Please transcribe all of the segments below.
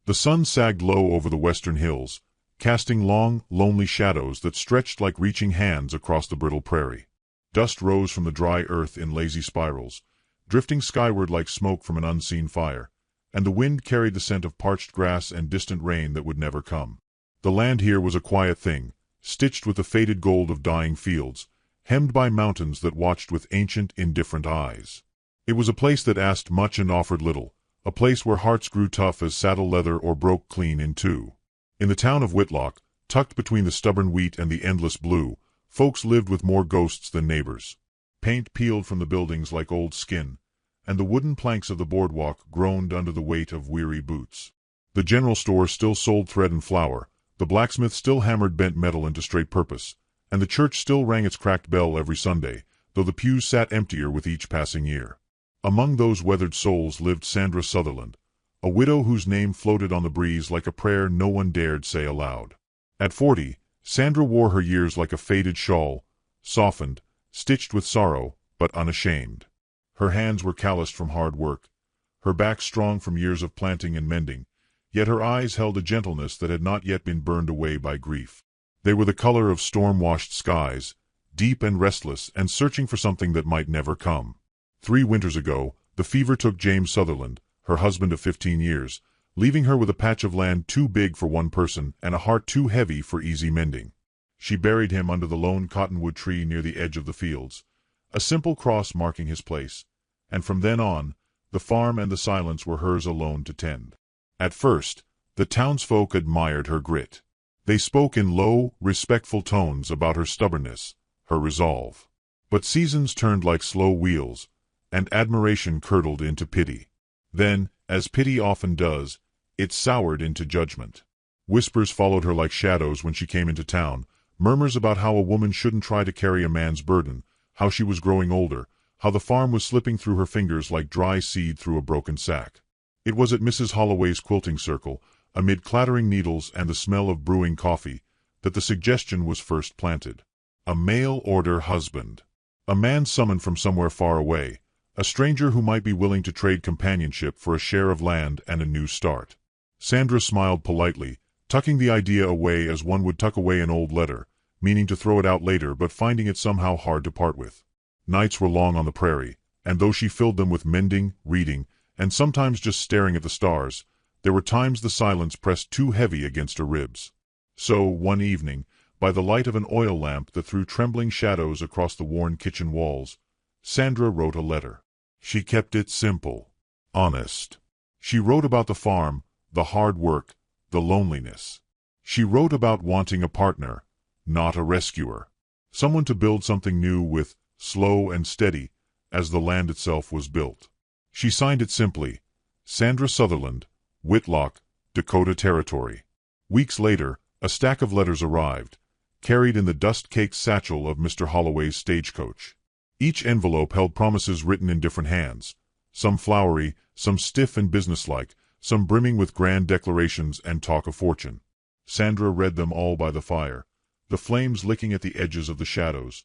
The sun sagged low over the western hills, casting long, lonely shadows that stretched like reaching hands across the brittle prairie. Dust rose from the dry earth in lazy spirals, drifting skyward like smoke from an unseen fire, and the wind carried the scent of parched grass and distant rain that would never come. The land here was a quiet thing, stitched with the faded gold of dying fields, hemmed by mountains that watched with ancient, indifferent eyes. It was a place that asked much and offered little, a place where hearts grew tough as saddle leather or broke clean in two. In the town of Whitlock, tucked between the stubborn wheat and the endless blue, folks lived with more ghosts than neighbors. Paint peeled from the buildings like old skin, and the wooden planks of the boardwalk groaned under the weight of weary boots. The general store still sold thread and flour, the blacksmith still hammered bent metal into straight purpose, and the church still rang its cracked bell every Sunday, though the pews sat emptier with each passing year. Among those weathered souls lived Sandra Sutherland, a widow whose name floated on the breeze like a prayer no one dared say aloud. At 40, Sandra wore her years like a faded shawl, softened, stitched with sorrow, but unashamed. Her hands were calloused from hard work, her back strong from years of planting and mending, yet her eyes held a gentleness that had not yet been burned away by grief. They were the color of storm-washed skies, deep and restless and searching for something that might never come. 3 winters ago, the fever took James Sutherland, her husband of 15 years, leaving her with a patch of land too big for one person and a heart too heavy for easy mending. She buried him under the lone cottonwood tree near the edge of the fields, a simple cross marking his place, and from then on, the farm and the silence were hers alone to tend. At first, the townsfolk admired her grit. They spoke in low, respectful tones about her stubbornness, her resolve. But seasons turned like slow wheels, and admiration curdled into pity. Then, as pity often does, it soured into judgment. Whispers followed her like shadows when she came into town, murmurs about how a woman shouldn't try to carry a man's burden, how she was growing older, how the farm was slipping through her fingers like dry seed through a broken sack. It was at Mrs. Holloway's quilting circle, amid clattering needles and the smell of brewing coffee, that the suggestion was first planted. A mail-order husband. A man summoned from somewhere far away, a stranger who might be willing to trade companionship for a share of land and a new start. Sandra smiled politely, tucking the idea away as one would tuck away an old letter, meaning to throw it out later but finding it somehow hard to part with. Nights were long on the prairie, and though she filled them with mending, reading, and sometimes just staring at the stars, there were times the silence pressed too heavy against her ribs. So, one evening, by the light of an oil lamp that threw trembling shadows across the worn kitchen walls, Sandra wrote a letter. She kept it simple, honest. She wrote about the farm, the hard work, the loneliness. She wrote about wanting a partner, not a rescuer. Someone to build something new with, slow and steady, as the land itself was built. She signed it simply, Sandra Sutherland, Whitlock, Dakota Territory. Weeks later, a stack of letters arrived, carried in the dust-caked satchel of Mr. Holloway's stagecoach. Each envelope held promises written in different hands, some flowery, some stiff and businesslike, some brimming with grand declarations and talk of fortune. Sandra read them all by the fire, the flames licking at the edges of the shadows,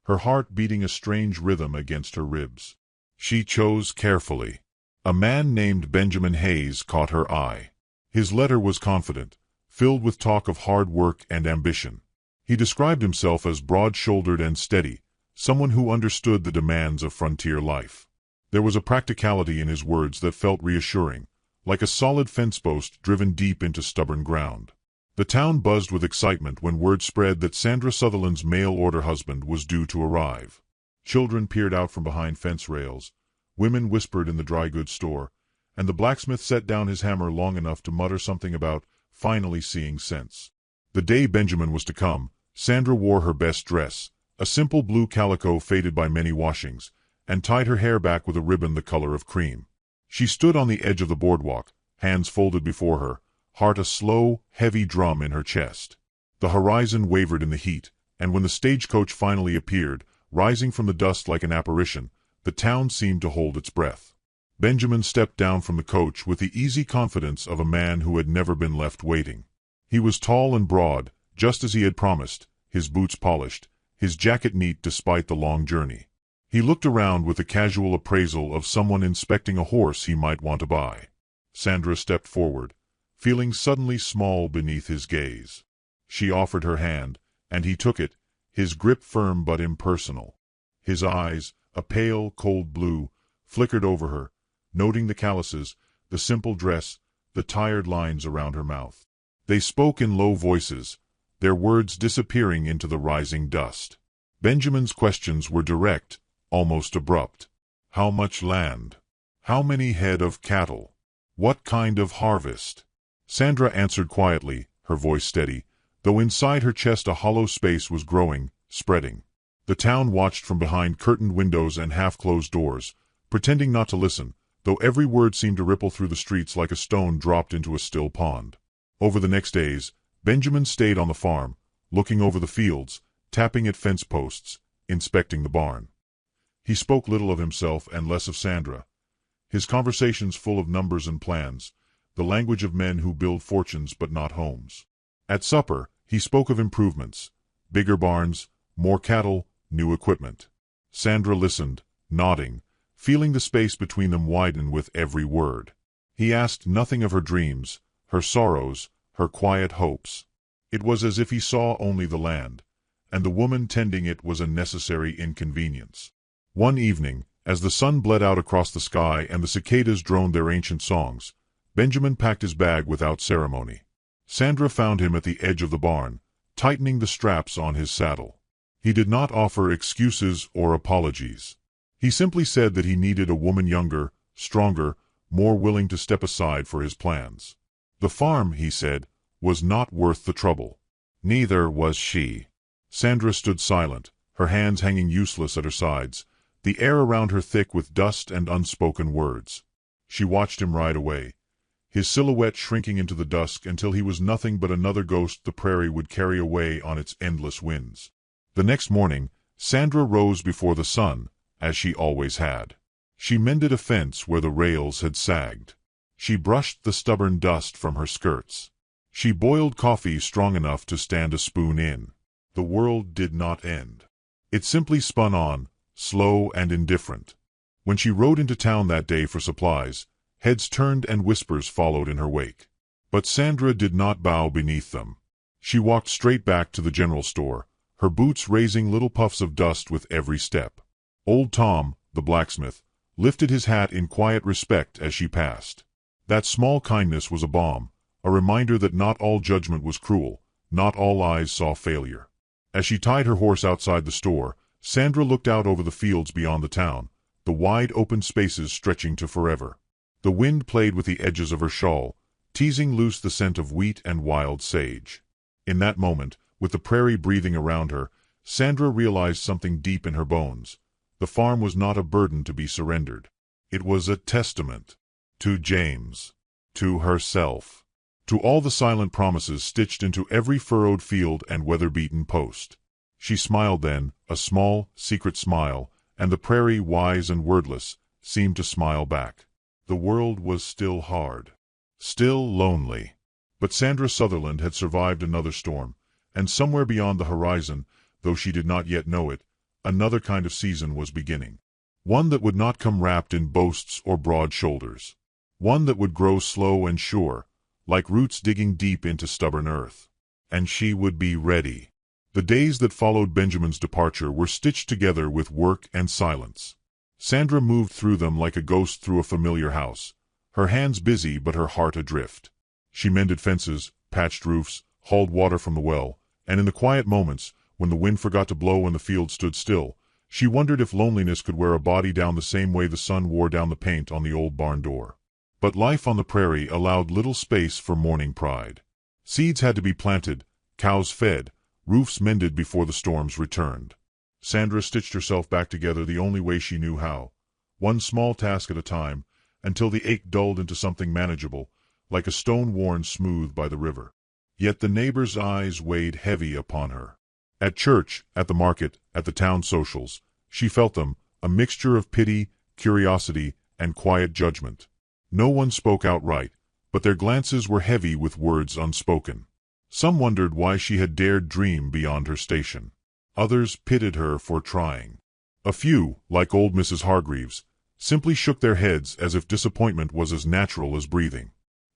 her heart beating a strange rhythm against her ribs. She chose carefully. A man named Benjamin Hayes caught her eye. His letter was confident, filled with talk of hard work and ambition. He described himself as broad-shouldered and steady, someone who understood the demands of frontier life. There was a practicality in his words that felt reassuring, like a solid fence post driven deep into stubborn ground. The town buzzed with excitement when word spread that Sandra Sutherland's mail-order husband was due to arrive. Children peered out from behind fence rails, women whispered in the dry goods store, and the blacksmith set down his hammer long enough to mutter something about finally seeing sense. The day Benjamin was to come, Sandra wore her best dress, a simple blue calico faded by many washings, and tied her hair back with a ribbon the color of cream. She stood on the edge of the boardwalk, hands folded before her, heart a slow, heavy drum in her chest. The horizon wavered in the heat, and when the stagecoach finally appeared, rising from the dust like an apparition, the town seemed to hold its breath. Benjamin stepped down from the coach with the easy confidence of a man who had never been left waiting. He was tall and broad, just as he had promised, his boots polished, his jacket neat despite the long journey. He looked around with the casual appraisal of someone inspecting a horse he might want to buy. Sandra stepped forward, feeling suddenly small beneath his gaze. She offered her hand, and he took it, his grip firm but impersonal. His eyes, a pale, cold blue, flickered over her, noting the calluses, the simple dress, the tired lines around her mouth. They spoke in low voices, their words disappearing into the rising dust. Benjamin's questions were direct, almost abrupt. How much land? How many head of cattle? What kind of harvest? Sandra answered quietly, her voice steady, though inside her chest a hollow space was growing, spreading. The town watched from behind curtained windows and half-closed doors, pretending not to listen, though every word seemed to ripple through the streets like a stone dropped into a still pond. Over the next days, Benjamin stayed on the farm, looking over the fields, tapping at fence posts, inspecting the barn. He spoke little of himself and less of Sandra, his conversations full of numbers and plans, the language of men who build fortunes but not homes. At supper, he spoke of improvements, bigger barns, more cattle, new equipment. Sandra listened, nodding, feeling the space between them widen with every word. He asked nothing of her dreams, her sorrows, her quiet hopes. It was as if he saw only the land, and the woman tending it was a necessary inconvenience. One evening, as the sun bled out across the sky and the cicadas droned their ancient songs, Benjamin packed his bag without ceremony. Sandra found him at the edge of the barn, tightening the straps on his saddle. He did not offer excuses or apologies. He simply said that he needed a woman younger, stronger, more willing to step aside for his plans. The farm, he said, was not worth the trouble. Neither was she. Sandra stood silent, her hands hanging useless at her sides, the air around her thick with dust and unspoken words. She watched him ride away, his silhouette shrinking into the dusk until he was nothing but another ghost the prairie would carry away on its endless winds. The next morning, Sandra rose before the sun, as she always had. She mended a fence where the rails had sagged. She brushed the stubborn dust from her skirts. She boiled coffee strong enough to stand a spoon in. The world did not end. It simply spun on, slow and indifferent. When she rode into town that day for supplies, heads turned and whispers followed in her wake. But Sandra did not bow beneath them. She walked straight back to the general store, her boots raising little puffs of dust with every step. Old Tom, the blacksmith, lifted his hat in quiet respect as she passed. That small kindness was a balm, a reminder that not all judgment was cruel, not all eyes saw failure. As she tied her horse outside the store, Sandra looked out over the fields beyond the town, the wide open spaces stretching to forever. The wind played with the edges of her shawl, teasing loose the scent of wheat and wild sage. In that moment, with the prairie breathing around her, Sandra realized something deep in her bones. The farm was not a burden to be surrendered. It was a testament. To James. To herself. To all the silent promises stitched into every furrowed field and weather-beaten post. She smiled then, a small, secret smile, and the prairie, wise and wordless, seemed to smile back. The world was still hard. Still lonely. But Sandra Sutherland had survived another storm, and somewhere beyond the horizon, though she did not yet know it, another kind of season was beginning. One that would not come wrapped in boasts or broad shoulders. One that would grow slow and sure, like roots digging deep into stubborn earth. And she would be ready. The days that followed Benjamin's departure were stitched together with work and silence. Sandra moved through them like a ghost through a familiar house, her hands busy but her heart adrift. She mended fences, patched roofs, hauled water from the well, and in the quiet moments, when the wind forgot to blow and the field stood still, she wondered if loneliness could wear a body down the same way the sun wore down the paint on the old barn door. But life on the prairie allowed little space for morning pride. Seeds had to be planted, cows fed, roofs mended before the storms returned. Sandra stitched herself back together the only way she knew how, one small task at a time, until the ache dulled into something manageable, like a stone worn smooth by the river. Yet the neighbors' eyes weighed heavy upon her. At church, at the market, at the town socials, she felt them, a mixture of pity, curiosity, and quiet judgment. No one spoke outright, but their glances were heavy with words unspoken. Some wondered why she had dared dream beyond her station. Others pitied her for trying. A few, like old Mrs. Hargreaves, simply shook their heads as if disappointment was as natural as breathing.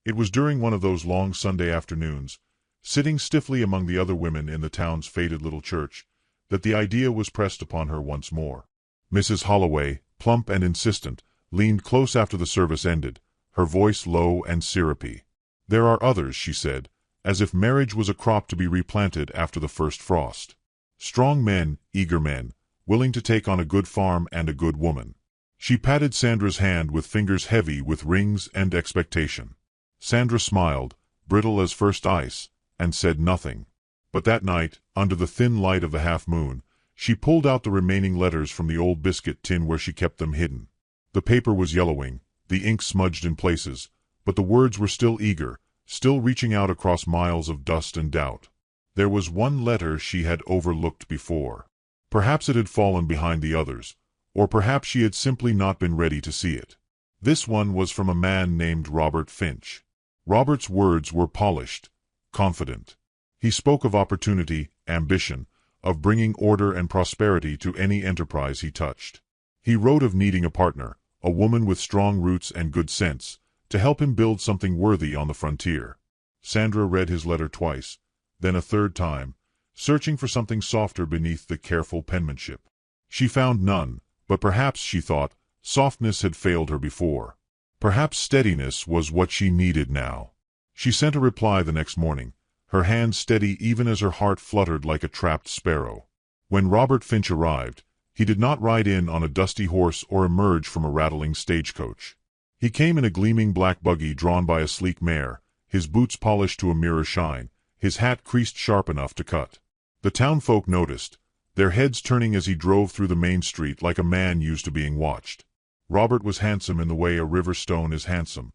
It was during one of those long Sunday afternoons, sitting stiffly among the other women in the town's faded little church, that the idea was pressed upon her once more. Mrs. Holloway, plump and insistent, leaned close after the service ended, her voice low and syrupy. "There are others," she said, as if marriage was a crop to be replanted after the first frost. "Strong men, eager men, willing to take on a good farm and a good woman." She patted Sandra's hand with fingers heavy with rings and expectation. Sandra smiled, brittle as first ice, and said nothing. But that night, under the thin light of the half-moon, she pulled out the remaining letters from the old biscuit tin where she kept them hidden. The paper was yellowing, the ink smudged in places, but the words were still eager, still reaching out across miles of dust and doubt. There was one letter she had overlooked before. Perhaps it had fallen behind the others, or perhaps she had simply not been ready to see it. This one was from a man named Robert Finch. Robert's words were polished, confident. He spoke of opportunity, ambition, of bringing order and prosperity to any enterprise he touched. He wrote of needing a partner, a woman with strong roots and good sense, to help him build something worthy on the frontier. Sandra read his letter twice, then a third time, searching for something softer beneath the careful penmanship. She found none, but perhaps, she thought, softness had failed her before. Perhaps steadiness was what she needed now. She sent a reply the next morning, her hand steady even as her heart fluttered like a trapped sparrow. When Robert Finch arrived, he did not ride in on a dusty horse or emerge from a rattling stagecoach. He came in a gleaming black buggy drawn by a sleek mare, his boots polished to a mirror shine, his hat creased sharp enough to cut. The townfolk noticed, their heads turning as he drove through the main street like a man used to being watched. Robert was handsome in the way a river stone is handsome.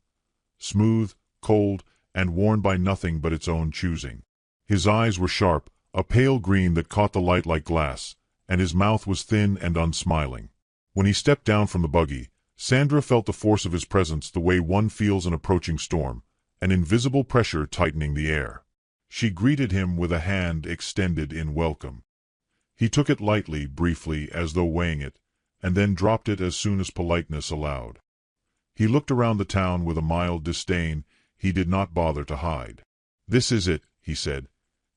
Smooth, cold, and worn by nothing but its own choosing. His eyes were sharp, a pale green that caught the light like glass, and his mouth was thin and unsmiling. When he stepped down from the buggy, Sandra felt the force of his presence the way one feels an approaching storm, an invisible pressure tightening the air. She greeted him with a hand extended in welcome. He took it lightly, briefly, as though weighing it, and then dropped it as soon as politeness allowed. He looked around the town with a mild disdain he did not bother to hide. "This is it," he said,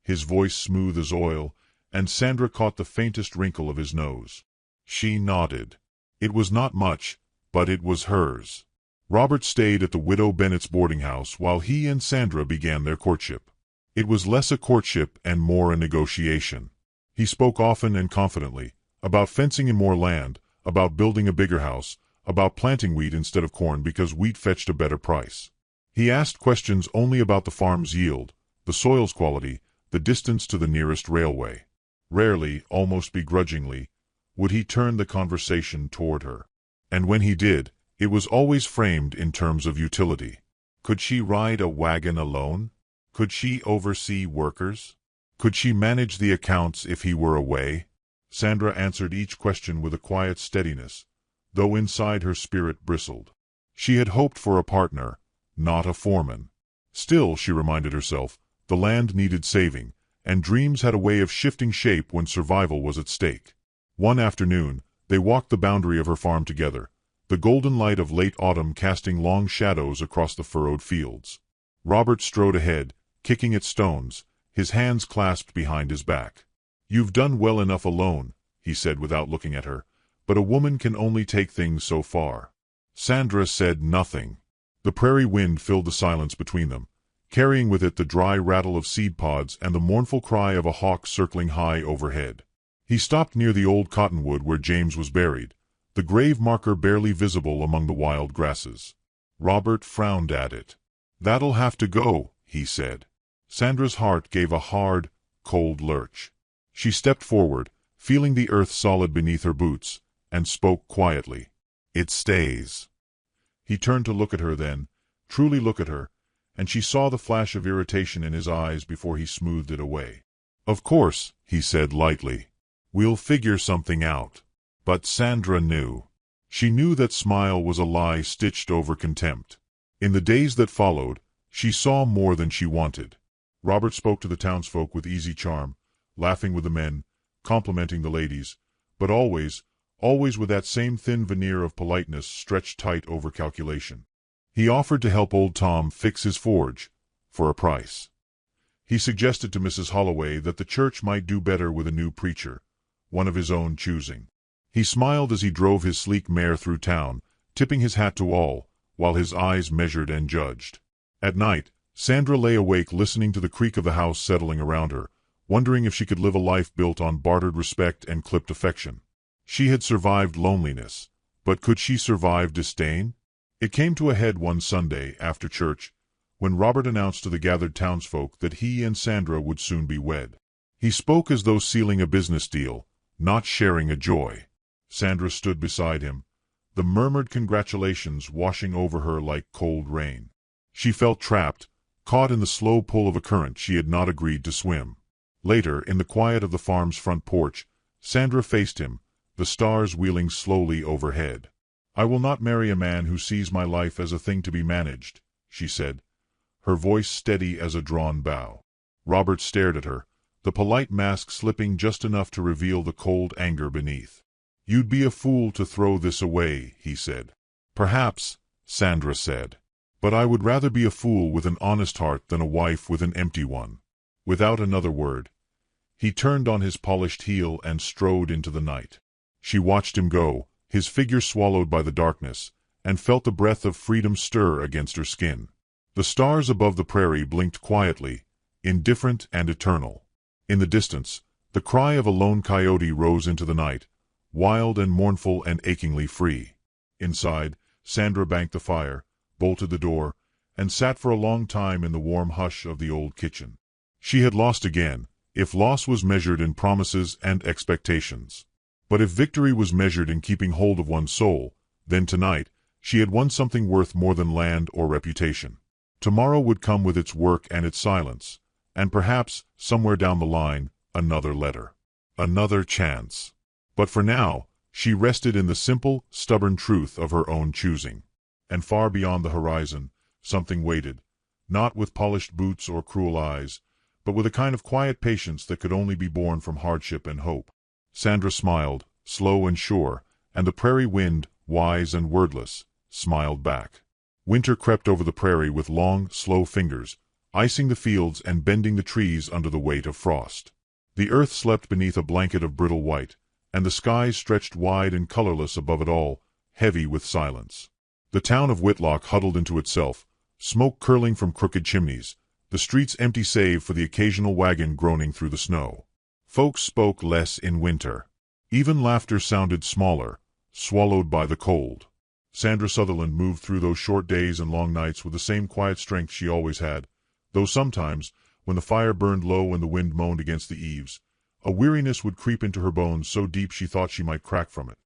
his voice smooth as oil, and Sandra caught the faintest wrinkle of his nose. She nodded. It was not much, but it was hers. Robert stayed at the widow Bennett's boarding house while he and Sandra began their courtship. It was less a courtship and more a negotiation. He spoke often and confidently, about fencing in more land, about building a bigger house, about planting wheat instead of corn because wheat fetched a better price. He asked questions only about the farm's yield, the soil's quality, the distance to the nearest railway. Rarely, almost begrudgingly, would he turn the conversation toward her. And when he did, it was always framed in terms of utility. Could she ride a wagon alone? Could she oversee workers? Could she manage the accounts if he were away? Sandra answered each question with a quiet steadiness, though inside her spirit bristled. She had hoped for a partner, not a foreman. Still, she reminded herself, the land needed saving, and dreams had a way of shifting shape when survival was at stake. One afternoon, they walked the boundary of her farm together, the golden light of late autumn casting long shadows across the furrowed fields. Robert strode ahead, kicking at stones, his hands clasped behind his back. "You've done well enough alone," he said without looking at her, "but a woman can only take things so far." Sandra said nothing. The prairie wind filled the silence between them, carrying with it the dry rattle of seed pods and the mournful cry of a hawk circling high overhead. He stopped near the old cottonwood where James was buried, the grave marker barely visible among the wild grasses. Robert frowned at it. "That'll have to go," he said. Sandra's heart gave a hard, cold lurch. She stepped forward, feeling the earth solid beneath her boots, and spoke quietly. "It stays." He turned to look at her then, truly look at her, and she saw the flash of irritation in his eyes before he smoothed it away. "Of course," he said lightly. "We'll figure something out." But Sandra knew. She knew that smile was a lie stitched over contempt. In the days that followed, she saw more than she wanted. Robert spoke to the townsfolk with easy charm, laughing with the men, complimenting the ladies, but always with that same thin veneer of politeness stretched tight over calculation. He offered to help old Tom fix his forge, for a price. He suggested to Mrs. Holloway that the church might do better with a new preacher, one of his own choosing. He smiled as he drove his sleek mare through town, tipping his hat to all, while his eyes measured and judged. At night, Sandra lay awake listening to the creak of the house settling around her, wondering if she could live a life built on bartered respect and clipped affection. She had survived loneliness, but could she survive disdain? It came to a head one Sunday, after church, when Robert announced to the gathered townsfolk that he and Sandra would soon be wed. He spoke as though sealing a business deal, not sharing a joy. Sandra stood beside him, the murmured congratulations washing over her like cold rain. She felt trapped, caught in the slow pull of a current she had not agreed to swim. Later, in the quiet of the farm's front porch, Sandra faced him, the stars wheeling slowly overhead. "I will not marry a man who sees my life as a thing to be managed," she said, her voice steady as a drawn bow. Robert stared at her, the polite mask slipping just enough to reveal the cold anger beneath. "You'd be a fool to throw this away," he said. "Perhaps," Sandra said. "But I would rather be a fool with an honest heart than a wife with an empty one." Without another word, he turned on his polished heel and strode into the night. She watched him go, his figure swallowed by the darkness, and felt the breath of freedom stir against her skin. The stars above the prairie blinked quietly, indifferent and eternal. In the distance, the cry of a lone coyote rose into the night, wild and mournful and achingly free. Inside, Sandra banked the fire, bolted the door, and sat for a long time in the warm hush of the old kitchen. She had lost again, if loss was measured in promises and expectations. But if victory was measured in keeping hold of one's soul, then tonight she had won something worth more than land or reputation. Tomorrow would come with its work and its silence, and perhaps, somewhere down the line, another letter. Another chance. But for now, she rested in the simple, stubborn truth of her own choosing. And far beyond the horizon, something waited, not with polished boots or cruel eyes, but with a kind of quiet patience that could only be born from hardship and hope. Sandra smiled, slow and sure, and the prairie wind, wise and wordless, smiled back. Winter crept over the prairie with long, slow fingers, icing the fields and bending the trees under the weight of frost. The earth slept beneath a blanket of brittle white, and the skies stretched wide and colorless above it all, heavy with silence. The town of Whitlock huddled into itself, smoke curling from crooked chimneys, the streets empty save for the occasional wagon groaning through the snow. Folks spoke less in winter. Even laughter sounded smaller, swallowed by the cold. Sandra Sutherland moved through those short days and long nights with the same quiet strength she always had, though sometimes, when the fire burned low and the wind moaned against the eaves, a weariness would creep into her bones so deep she thought she might crack from it.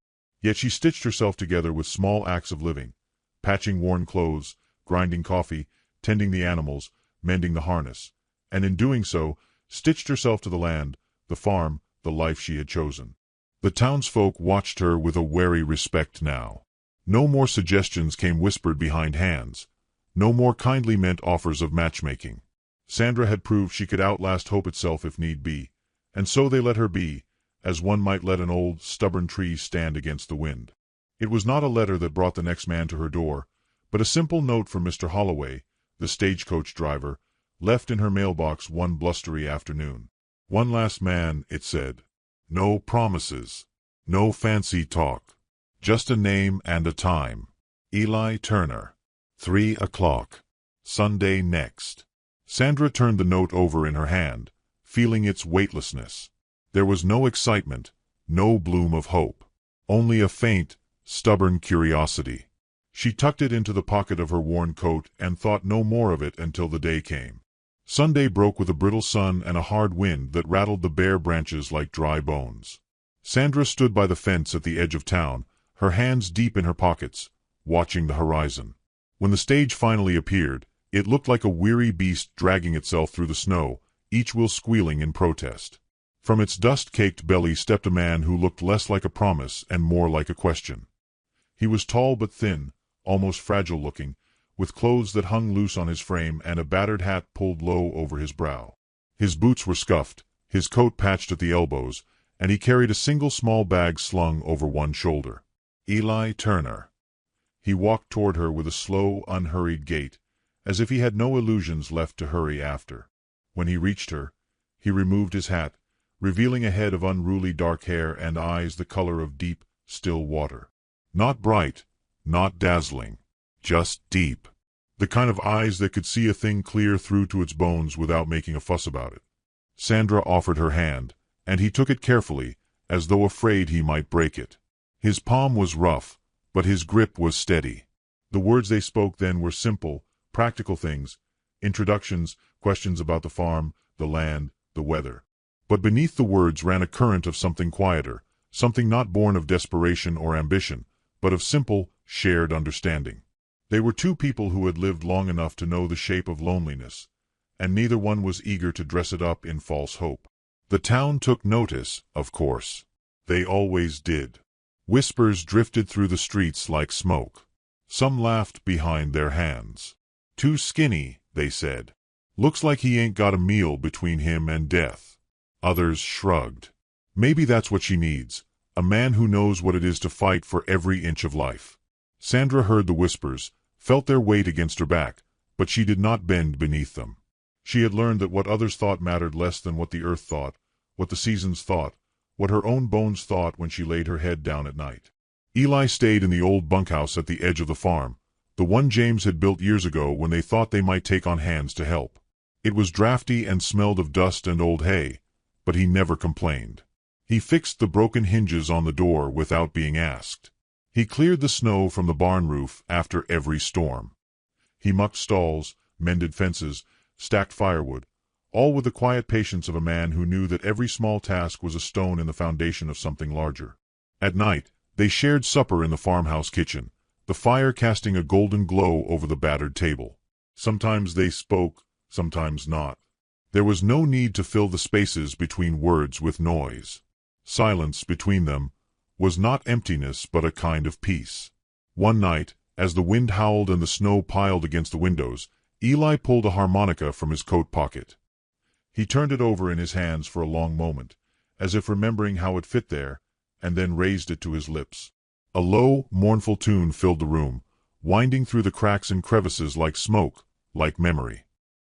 Yet she stitched herself together with small acts of living, patching worn clothes, grinding coffee, tending the animals, mending the harness, and in doing so, stitched herself to the land, the farm, the life she had chosen. The townsfolk watched her with a wary respect now. No more suggestions came whispered behind hands. No more kindly meant offers of matchmaking. Sandra had proved she could outlast hope itself if need be, and so they let her be, as one might let an old, stubborn tree stand against the wind. It was not a letter that brought the next man to her door, but a simple note from Mr. Holloway, the stagecoach driver, left in her mailbox one blustery afternoon. "One last man," it said. "No promises. No fancy talk. Just a name and a time. Eli Turner. 3 o'clock. Sunday next." Sandra turned the note over in her hand, feeling its weightlessness. There was no excitement, no bloom of hope. Only a faint, stubborn curiosity. She tucked it into the pocket of her worn coat and thought no more of it until the day came. Sunday broke with a brittle sun and a hard wind that rattled the bare branches like dry bones. Sandra stood by the fence at the edge of town, her hands deep in her pockets, watching the horizon. When the stage finally appeared, it looked like a weary beast dragging itself through the snow, each wheel squealing in protest. From its dust-caked belly stepped a man who looked less like a promise and more like a question. He was tall but thin, almost fragile-looking, with clothes that hung loose on his frame and a battered hat pulled low over his brow. His boots were scuffed, his coat patched at the elbows, and he carried a single small bag slung over one shoulder. Eli Turner. He walked toward her with a slow, unhurried gait, as if he had no illusions left to hurry after. When he reached her, he removed his hat, revealing a head of unruly dark hair and eyes the color of deep, still water. Not bright, not dazzling, just deep. The kind of eyes that could see a thing clear through to its bones without making a fuss about it. Sandra offered her hand, and he took it carefully, as though afraid he might break it. His palm was rough, but his grip was steady. The words they spoke then were simple, practical things, introductions, questions about the farm, the land, the weather. But beneath the words ran a current of something quieter, something not born of desperation or ambition, but of simple, shared understanding. They were two people who had lived long enough to know the shape of loneliness, and neither one was eager to dress it up in false hope. The town took notice, of course. They always did. Whispers drifted through the streets like smoke. Some laughed behind their hands. "Too skinny," they said. "Looks like he ain't got a meal between him and death." Others shrugged. "Maybe that's what she needs, a man who knows what it is to fight for every inch of life." Sandra heard the whispers, felt their weight against her back, but she did not bend beneath them. She had learned that what others thought mattered less than what the earth thought, what the seasons thought, what her own bones thought when she laid her head down at night. Eli stayed in the old bunkhouse at the edge of the farm, the one James had built years ago when they thought they might take on hands to help. It was drafty and smelled of dust and old hay, but he never complained. He fixed the broken hinges on the door without being asked. He cleared the snow from the barn roof after every storm. He mucked stalls, mended fences, stacked firewood, all with the quiet patience of a man who knew that every small task was a stone in the foundation of something larger. At night, they shared supper in the farmhouse kitchen, the fire casting a golden glow over the battered table. Sometimes they spoke, sometimes not. There was no need to fill the spaces between words with noise. Silence between them was not emptiness but a kind of peace. One night, as the wind howled and the snow piled against the windows, Eli pulled a harmonica from his coat pocket. He turned it over in his hands for a long moment, as if remembering how it fit there, and then raised it to his lips. A low, mournful tune filled the room, winding through the cracks and crevices like smoke, like memory.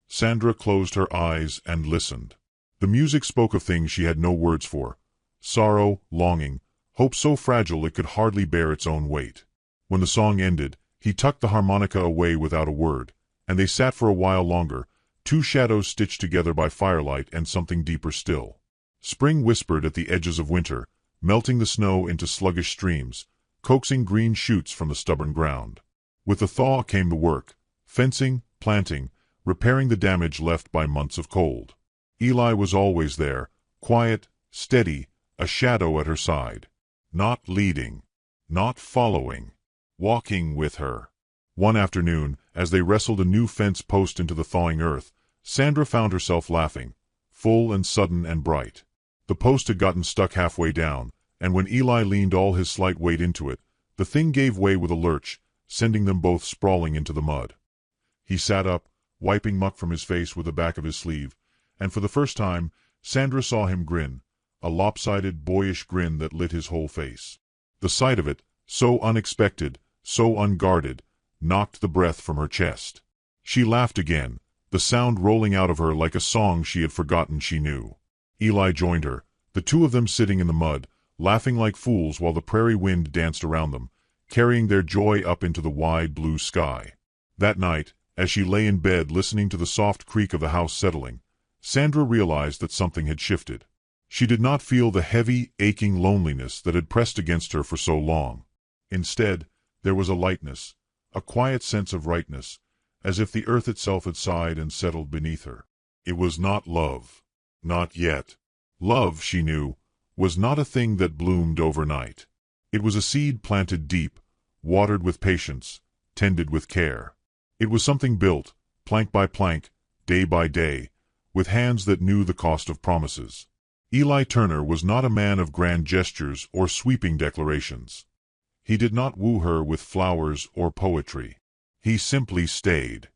Sandra closed her eyes and listened. The music spoke of things she had no words for: sorrow, longing, hope so fragile it could hardly bear its own weight. When the song ended, he tucked the harmonica away without a word, and they sat for a while longer, two shadows stitched together by firelight and something deeper still. Spring whispered at the edges of winter, melting the snow into sluggish streams, coaxing green shoots from the stubborn ground. With the thaw came the work: fencing, planting, repairing the damage left by months of cold. Eli was always there, quiet, steady, a shadow at her side. Not leading, not following, walking with her. One afternoon, as they wrestled a new fence post into the thawing earth, Sandra found herself laughing, full and sudden and bright. The post had gotten stuck halfway down, and when Eli leaned all his slight weight into it, the thing gave way with a lurch, sending them both sprawling into the mud. He sat up, wiping muck from his face with the back of his sleeve, and for the first time, Sandra saw him grin, a lopsided, boyish grin that lit his whole face. The sight of it, so unexpected, so unguarded, knocked the breath from her chest. She laughed again, the sound rolling out of her like a song she had forgotten she knew. Eli joined her, the two of them sitting in the mud, laughing like fools while the prairie wind danced around them, carrying their joy up into the wide blue sky. That night, as she lay in bed listening to the soft creak of the house settling, Sandra realized that something had shifted. She did not feel the heavy, aching loneliness that had pressed against her for so long. Instead, there was a lightness, a quiet sense of rightness, as if the earth itself had sighed and settled beneath her. It was not love. Not yet. Love, she knew, was not a thing that bloomed overnight. It was a seed planted deep, watered with patience, tended with care. It was something built, plank by plank, day by day, with hands that knew the cost of promises. Eli Turner was not a man of grand gestures or sweeping declarations. He did not woo her with flowers or poetry. He simply stayed.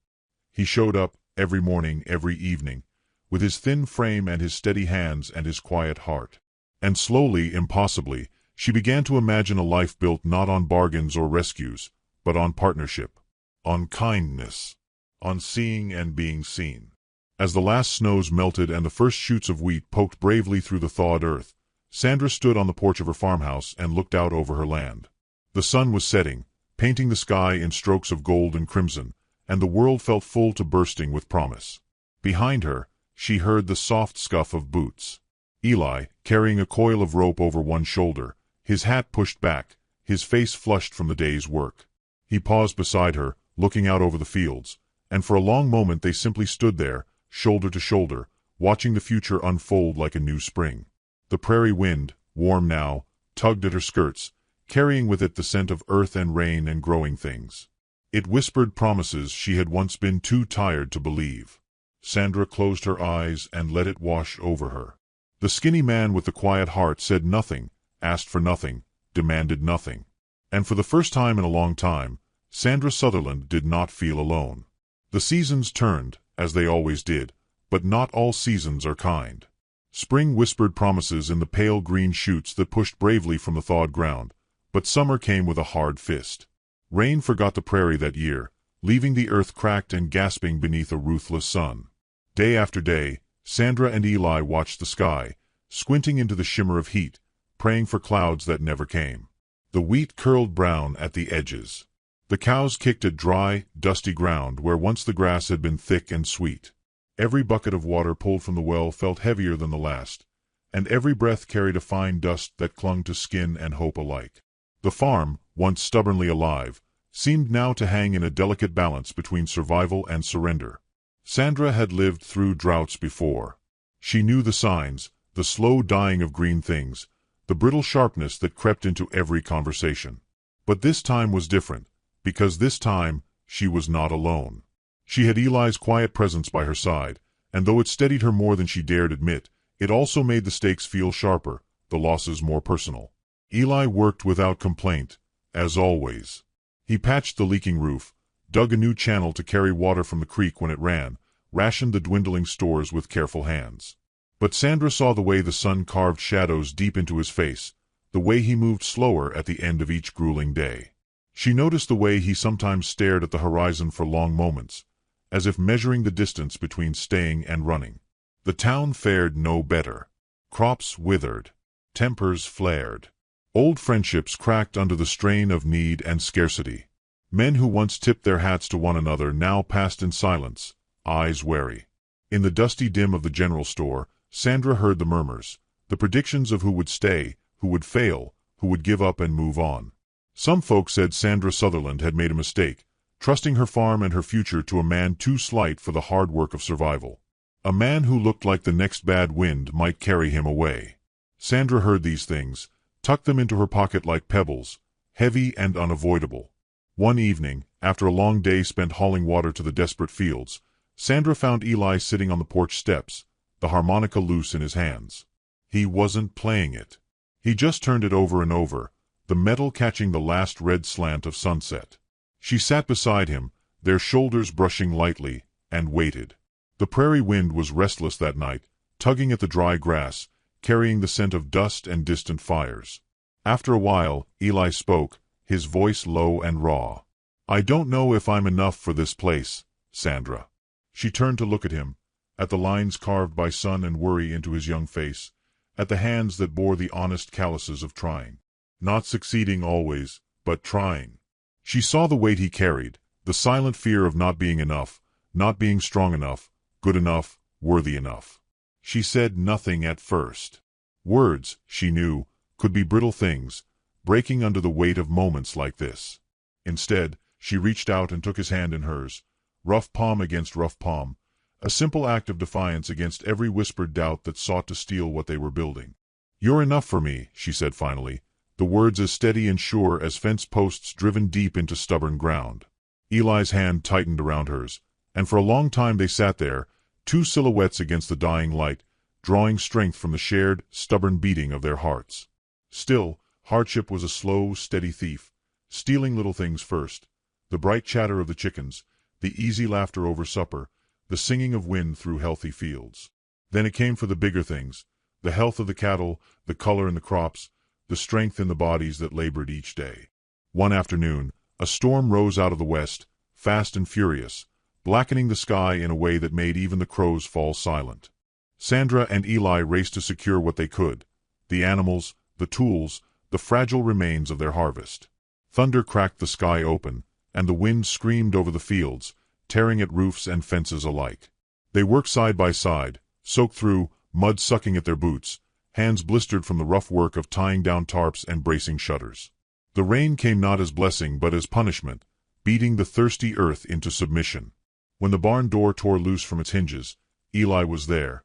He showed up, every morning, every evening, with his thin frame and his steady hands and his quiet heart. And slowly, impossibly, she began to imagine a life built not on bargains or rescues, but on partnership, on kindness, on seeing and being seen. As the last snows melted and the first shoots of wheat poked bravely through the thawed earth, Sandra stood on the porch of her farmhouse and looked out over her land. The sun was setting, painting the sky in strokes of gold and crimson, and the world felt full to bursting with promise. Behind her, she heard the soft scuff of boots. Eli, carrying a coil of rope over one shoulder, his hat pushed back, his face flushed from the day's work. He paused beside her, looking out over the fields, and for a long moment they simply stood there, shoulder to shoulder, watching the future unfold like a new spring. The prairie wind, warm now, tugged at her skirts, carrying with it the scent of earth and rain and growing things. It whispered promises she had once been too tired to believe. Sandra closed her eyes and let it wash over her. The skinny man with the quiet heart said nothing, asked for nothing, demanded nothing. And for the first time in a long time, Sandra Sutherland did not feel alone. The seasons turned, as they always did, but not all seasons are kind. Spring whispered promises in the pale green shoots that pushed bravely from the thawed ground, but summer came with a hard fist. Rain forgot the prairie that year, leaving the earth cracked and gasping beneath a ruthless sun. Day after day, Sandra and Eli watched the sky, squinting into the shimmer of heat, praying for clouds that never came. The wheat curled brown at the edges. The cows kicked at dry, dusty ground where once the grass had been thick and sweet. Every bucket of water pulled from the well felt heavier than the last, and every breath carried a fine dust that clung to skin and hope alike. The farm, once stubbornly alive, seemed now to hang in a delicate balance between survival and surrender. Sandra had lived through droughts before. She knew the signs, the slow dying of green things, the brittle sharpness that crept into every conversation. But this time was different, because this time she was not alone. She had Eli's quiet presence by her side, and though it steadied her more than she dared admit, it also made the stakes feel sharper, the losses more personal. Eli worked without complaint, as always. He patched the leaking roof, dug a new channel to carry water from the creek when it ran, rationed the dwindling stores with careful hands. But Sandra saw the way the sun carved shadows deep into his face, the way he moved slower at the end of each grueling day. She noticed the way he sometimes stared at the horizon for long moments, as if measuring the distance between staying and running. The town fared no better. Crops withered. Tempers flared. Old friendships cracked under the strain of need and scarcity. Men who once tipped their hats to one another now passed in silence, eyes wary. In the dusty dim of the general store, Sandra heard the murmurs, the predictions of who would stay, who would fail, who would give up and move on. Some folk said Sandra Sutherland had made a mistake, trusting her farm and her future to a man too slight for the hard work of survival. A man who looked like the next bad wind might carry him away. Sandra heard these things, tucked them into her pocket like pebbles, heavy and unavoidable. One evening, after a long day spent hauling water to the desperate fields, Sandra found Eli sitting on the porch steps, the harmonica loose in his hands. He wasn't playing it. He just turned it over and over, the metal catching the last red slant of sunset. She sat beside him, their shoulders brushing lightly, and waited. The prairie wind was restless that night, tugging at the dry grass, carrying the scent of dust and distant fires. After a while, Eli spoke, his voice low and raw. "I don't know if I'm enough for this place, Sandra." She turned to look at him, at the lines carved by sun and worry into his young face, at the hands that bore the honest calluses of trying. Not succeeding always, but trying. She saw the weight he carried, the silent fear of not being enough, not being strong enough, good enough, worthy enough. She said nothing at first. Words, she knew, could be brittle things, breaking under the weight of moments like this. Instead, she reached out and took his hand in hers, rough palm against rough palm, a simple act of defiance against every whispered doubt that sought to steal what they were building. "You're enough for me," she said finally, the words as steady and sure as fence posts driven deep into stubborn ground. Eli's hand tightened around hers, and for a long time they sat there, two silhouettes against the dying light, drawing strength from the shared, stubborn beating of their hearts. Still, hardship was a slow, steady thief, stealing little things first, the bright chatter of the chickens, the easy laughter over supper, the singing of wind through healthy fields. Then it came for the bigger things, the health of the cattle, the color in the crops, the strength in the bodies that labored each day. One afternoon, A storm rose out of the west, fast and furious, blackening the sky in a way that made even the crows fall silent. Sandra and Eli raced to secure what they could: the animals, the tools, the fragile remains of their harvest. Thunder cracked the sky open, and the wind screamed over the fields, tearing at roofs and fences alike. They worked side by side, soaked through, mud sucking at their boots, hands blistered from the rough work of tying down tarps and bracing shutters. The rain came not as blessing but as punishment, beating the thirsty earth into submission. When the barn door tore loose from its hinges, Eli was there,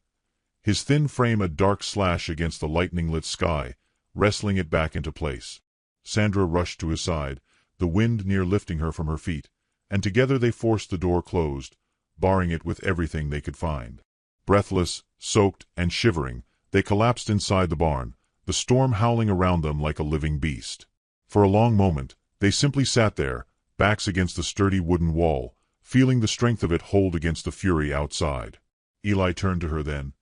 his thin frame a dark slash against the lightning-lit sky, wrestling it back into place. Sandra rushed to his side, the wind near lifting her from her feet, and together they forced the door closed, barring it with everything they could find. Breathless, soaked, and shivering, they collapsed inside the barn, the storm howling around them like a living beast. For a long moment, they simply sat there, backs against the sturdy wooden wall, feeling the strength of it hold against the fury outside. Eli turned to her then,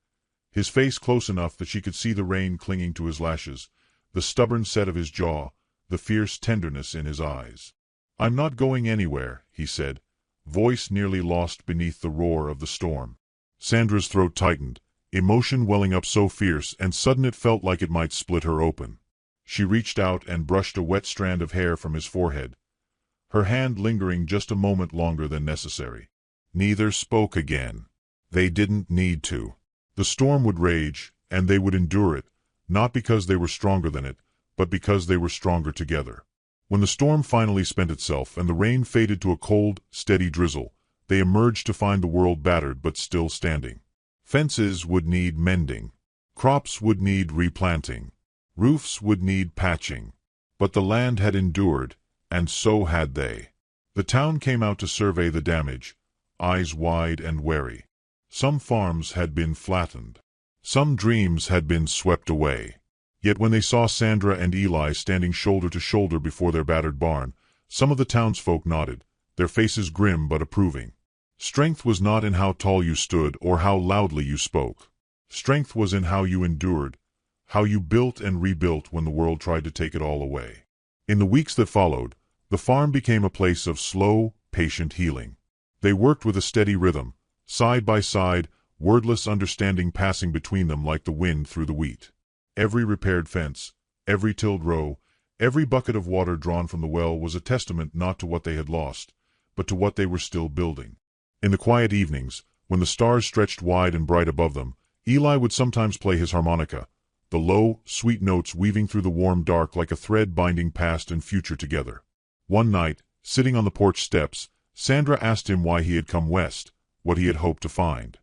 his face close enough that she could see the rain clinging to his lashes, the stubborn set of his jaw, the fierce tenderness in his eyes. "I'm not going anywhere," he said, voice nearly lost beneath the roar of the storm. Sandra's throat tightened, emotion welling up so fierce and sudden it felt like it might split her open. She reached out and brushed a wet strand of hair from his forehead, her hand lingering just a moment longer than necessary. Neither spoke again. They didn't need to. The storm would rage, and they would endure it, not because they were stronger than it, but because they were stronger together. When the storm finally spent itself and the rain faded to a cold, steady drizzle, they emerged to find the world battered but still standing. Fences would need mending. Crops would need replanting. Roofs would need patching. But the land had endured, and so had they. The town came out to survey the damage, eyes wide and wary. Some farms had been flattened. Some dreams had been swept away. Yet when they saw Sandra and Eli standing shoulder to shoulder before their battered barn, some of the townsfolk nodded, their faces grim but approving. Strength was not in how tall you stood or how loudly you spoke. Strength was in how you endured, how you built and rebuilt when the world tried to take it all away. In the weeks that followed, the farm became a place of slow, patient healing. They worked with a steady rhythm, side by side, wordless understanding passing between them like the wind through the wheat. Every repaired fence, every tilled row, every bucket of water drawn from the well was a testament not to what they had lost, but to what they were still building. In the quiet evenings, when the stars stretched wide and bright above them, Eli would sometimes play his harmonica, the low, sweet notes weaving through the warm dark like a thread binding past and future together. One night, sitting on the porch steps, Sandra asked him why he had come west, what he had hoped to find.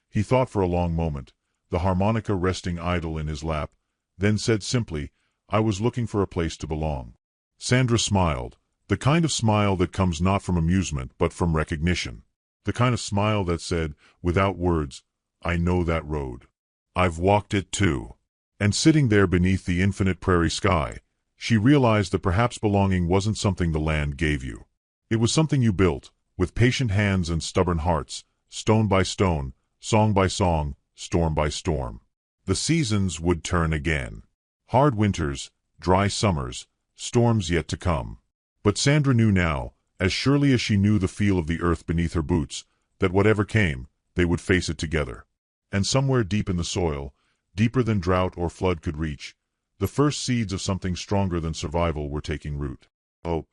He thought for a long moment, the harmonica resting idle in his lap, then said simply, "I was looking for a place to belong." Sandra smiled, the kind of smile that comes not from amusement but from recognition. The kind of smile that said, without words, "I know that road. I've walked it too." And sitting there beneath the infinite prairie sky, she realized that perhaps belonging wasn't something the land gave you. It was something you built, with patient hands and stubborn hearts, stone by stone, song by song, storm by storm. The seasons would turn again. Hard winters, dry summers, storms yet to come. But Sandra knew now, as surely as she knew the feel of the earth beneath her boots, that whatever came, they would face it together. And somewhere deep in the soil, deeper than drought or flood could reach, the first seeds of something stronger than survival were taking root. Hope.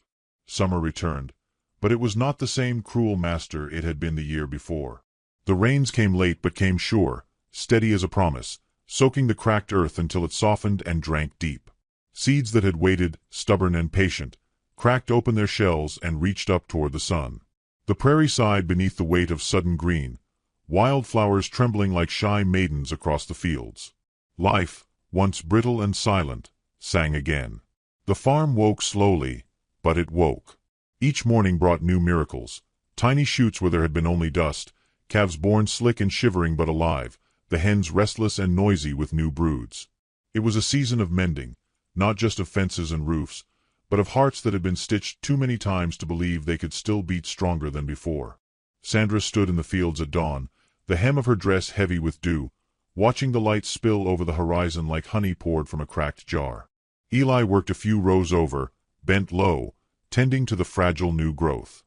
Summer returned, but it was not the same cruel master it had been the year before. The rains came late but came sure, steady as a promise, soaking the cracked earth until it softened and drank deep. Seeds that had waited, stubborn and patient, cracked open their shells and reached up toward the sun. The prairie sighed beneath the weight of sudden green, wildflowers trembling like shy maidens across the fields. Life, once brittle and silent, sang again. The farm woke slowly, but it woke. Each morning brought new miracles, tiny shoots where there had been only dust, calves born slick and shivering but alive, the hens restless and noisy with new broods. It was a season of mending, not just of fences and roofs, but of hearts that had been stitched too many times to believe they could still beat stronger than before. Sandra stood in the fields at dawn, the hem of her dress heavy with dew, watching the light spill over the horizon like honey poured from a cracked jar. Eli worked a few rows over, bent low, tending to the fragile new growth.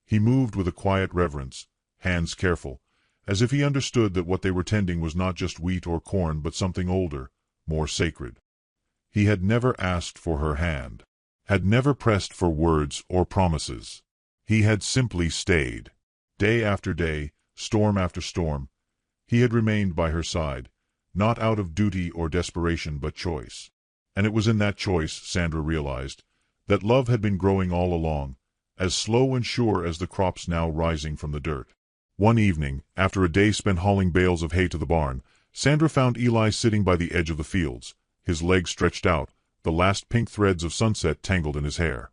He moved with a quiet reverence, hands careful, as if he understood that what they were tending was not just wheat or corn but something older, more sacred. He had never asked for her hand, had never pressed for words or promises. He had simply stayed. Day after day, storm after storm, he had remained by her side, not out of duty or desperation but choice. And it was in that choice, Sandra realized, that love had been growing all along, as slow and sure as the crops now rising from the dirt. One evening, after a day spent hauling bales of hay to the barn, Sandra found Eli sitting by the edge of the fields, his legs stretched out, the last pink threads of sunset tangled in his hair.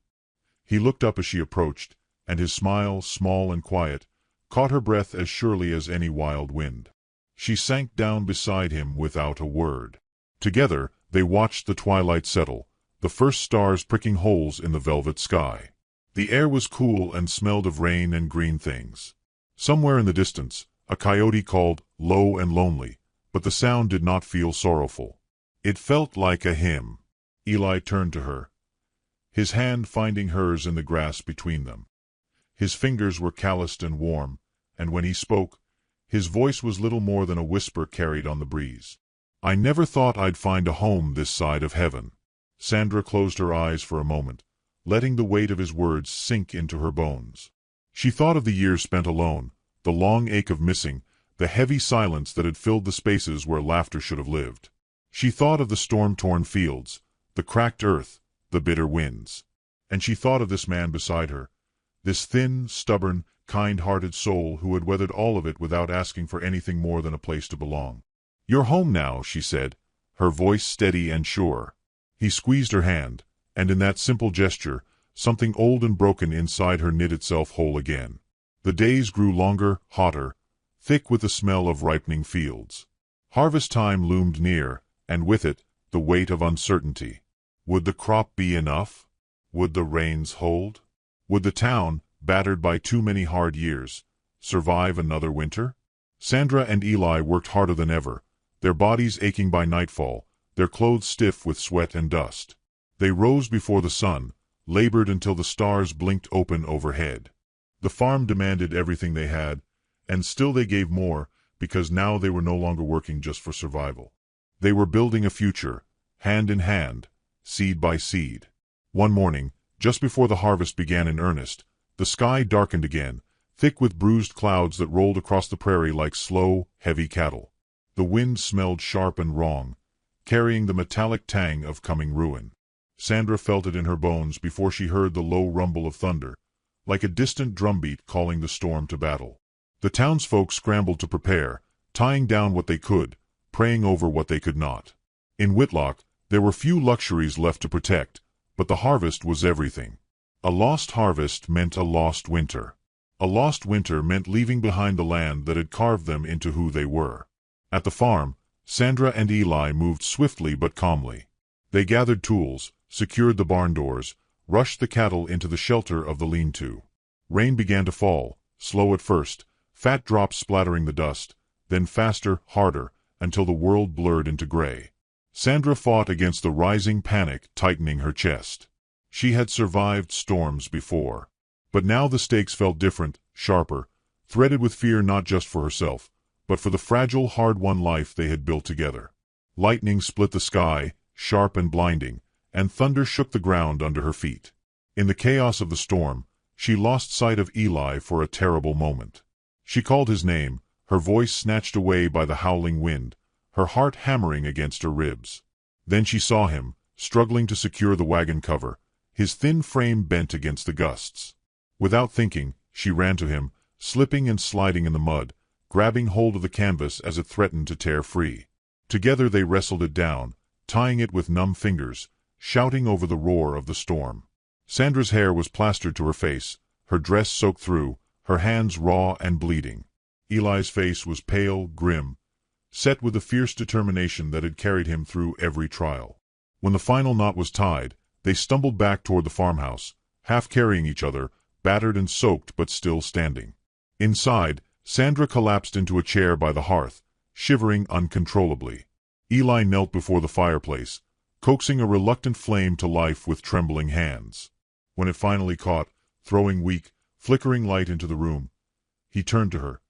He looked up as she approached, and his smile, small and quiet, caught her breath as surely as any wild wind. She sank down beside him without a word. Together, they watched the twilight settle, the first stars pricking holes in the velvet sky. The air was cool and smelled of rain and green things. Somewhere in the distance, a coyote called, low and lonely, but the sound did not feel sorrowful. It felt like a hymn. Eli turned to her, his hand finding hers in the grass between them. His fingers were calloused and warm, and when he spoke, his voice was little more than a whisper carried on the breeze. "I never thought I'd find a home this side of heaven." Sandra closed her eyes for a moment, letting the weight of his words sink into her bones. She thought of the years spent alone, the long ache of missing, the heavy silence that had filled the spaces where laughter should have lived. She thought of the storm-torn fields, the cracked earth, the bitter winds. And she thought of this man beside her, this thin, stubborn, kind-hearted soul who had weathered all of it without asking for anything more than a place to belong. "You're home now," she said, her voice steady and sure. He squeezed her hand, and in that simple gesture, something old and broken inside her knit itself whole again. The days grew longer, hotter, thick with the smell of ripening fields. Harvest time loomed near, and with it, the weight of uncertainty. Would the crop be enough? Would the rains hold? Would the town, battered by too many hard years, survive another winter? Sandra and Eli worked harder than ever, their bodies aching by nightfall, their clothes stiff with sweat and dust. They rose before the sun, labored until the stars blinked open overhead. The farm demanded everything they had, and still they gave more, because now they were no longer working just for survival. They were building a future, hand in hand, seed by seed. One morning, just before the harvest began in earnest, the sky darkened again, thick with bruised clouds that rolled across the prairie like slow, heavy cattle. The wind smelled sharp and wrong, carrying the metallic tang of coming ruin. Sandra felt it in her bones before she heard the low rumble of thunder, like a distant drumbeat calling the storm to battle. The townsfolk scrambled to prepare, tying down what they could, praying over what they could not. In Whitlock, there were few luxuries left to protect, but the harvest was everything. A lost harvest meant a lost winter. A lost winter meant leaving behind the land that had carved them into who they were. At the farm, Sandra and Eli moved swiftly but calmly. They gathered tools, secured the barn doors, rushed the cattle into the shelter of the lean-to. Rain began to fall, slow at first, fat drops splattering the dust, then faster, harder, until the world blurred into gray. Sandra fought against the rising panic tightening her chest. She had survived storms before. But now the stakes felt different, sharper, threaded with fear not just for herself, but for the fragile, hard-won life they had built together. Lightning split the sky, sharp and blinding, and thunder shook the ground under her feet. In the chaos of the storm, she lost sight of Eli for a terrible moment. She called his name, her voice snatched away by the howling wind, her heart hammering against her ribs. Then she saw him, struggling to secure the wagon cover, his thin frame bent against the gusts. Without thinking, she ran to him, slipping and sliding in the mud, grabbing hold of the canvas as it threatened to tear free. Together they wrestled it down, tying it with numb fingers, shouting over the roar of the storm. Sandra's hair was plastered to her face, her dress soaked through, her hands raw and bleeding. Eli's face was pale, grim, set with the fierce determination that had carried him through every trial. When the final knot was tied, they stumbled back toward the farmhouse, half carrying each other, battered and soaked but still standing. Inside, Sandra collapsed into a chair by the hearth, shivering uncontrollably. Eli knelt before the fireplace, coaxing a reluctant flame to life with trembling hands. When it finally caught, throwing weak, flickering light into the room, he turned to her,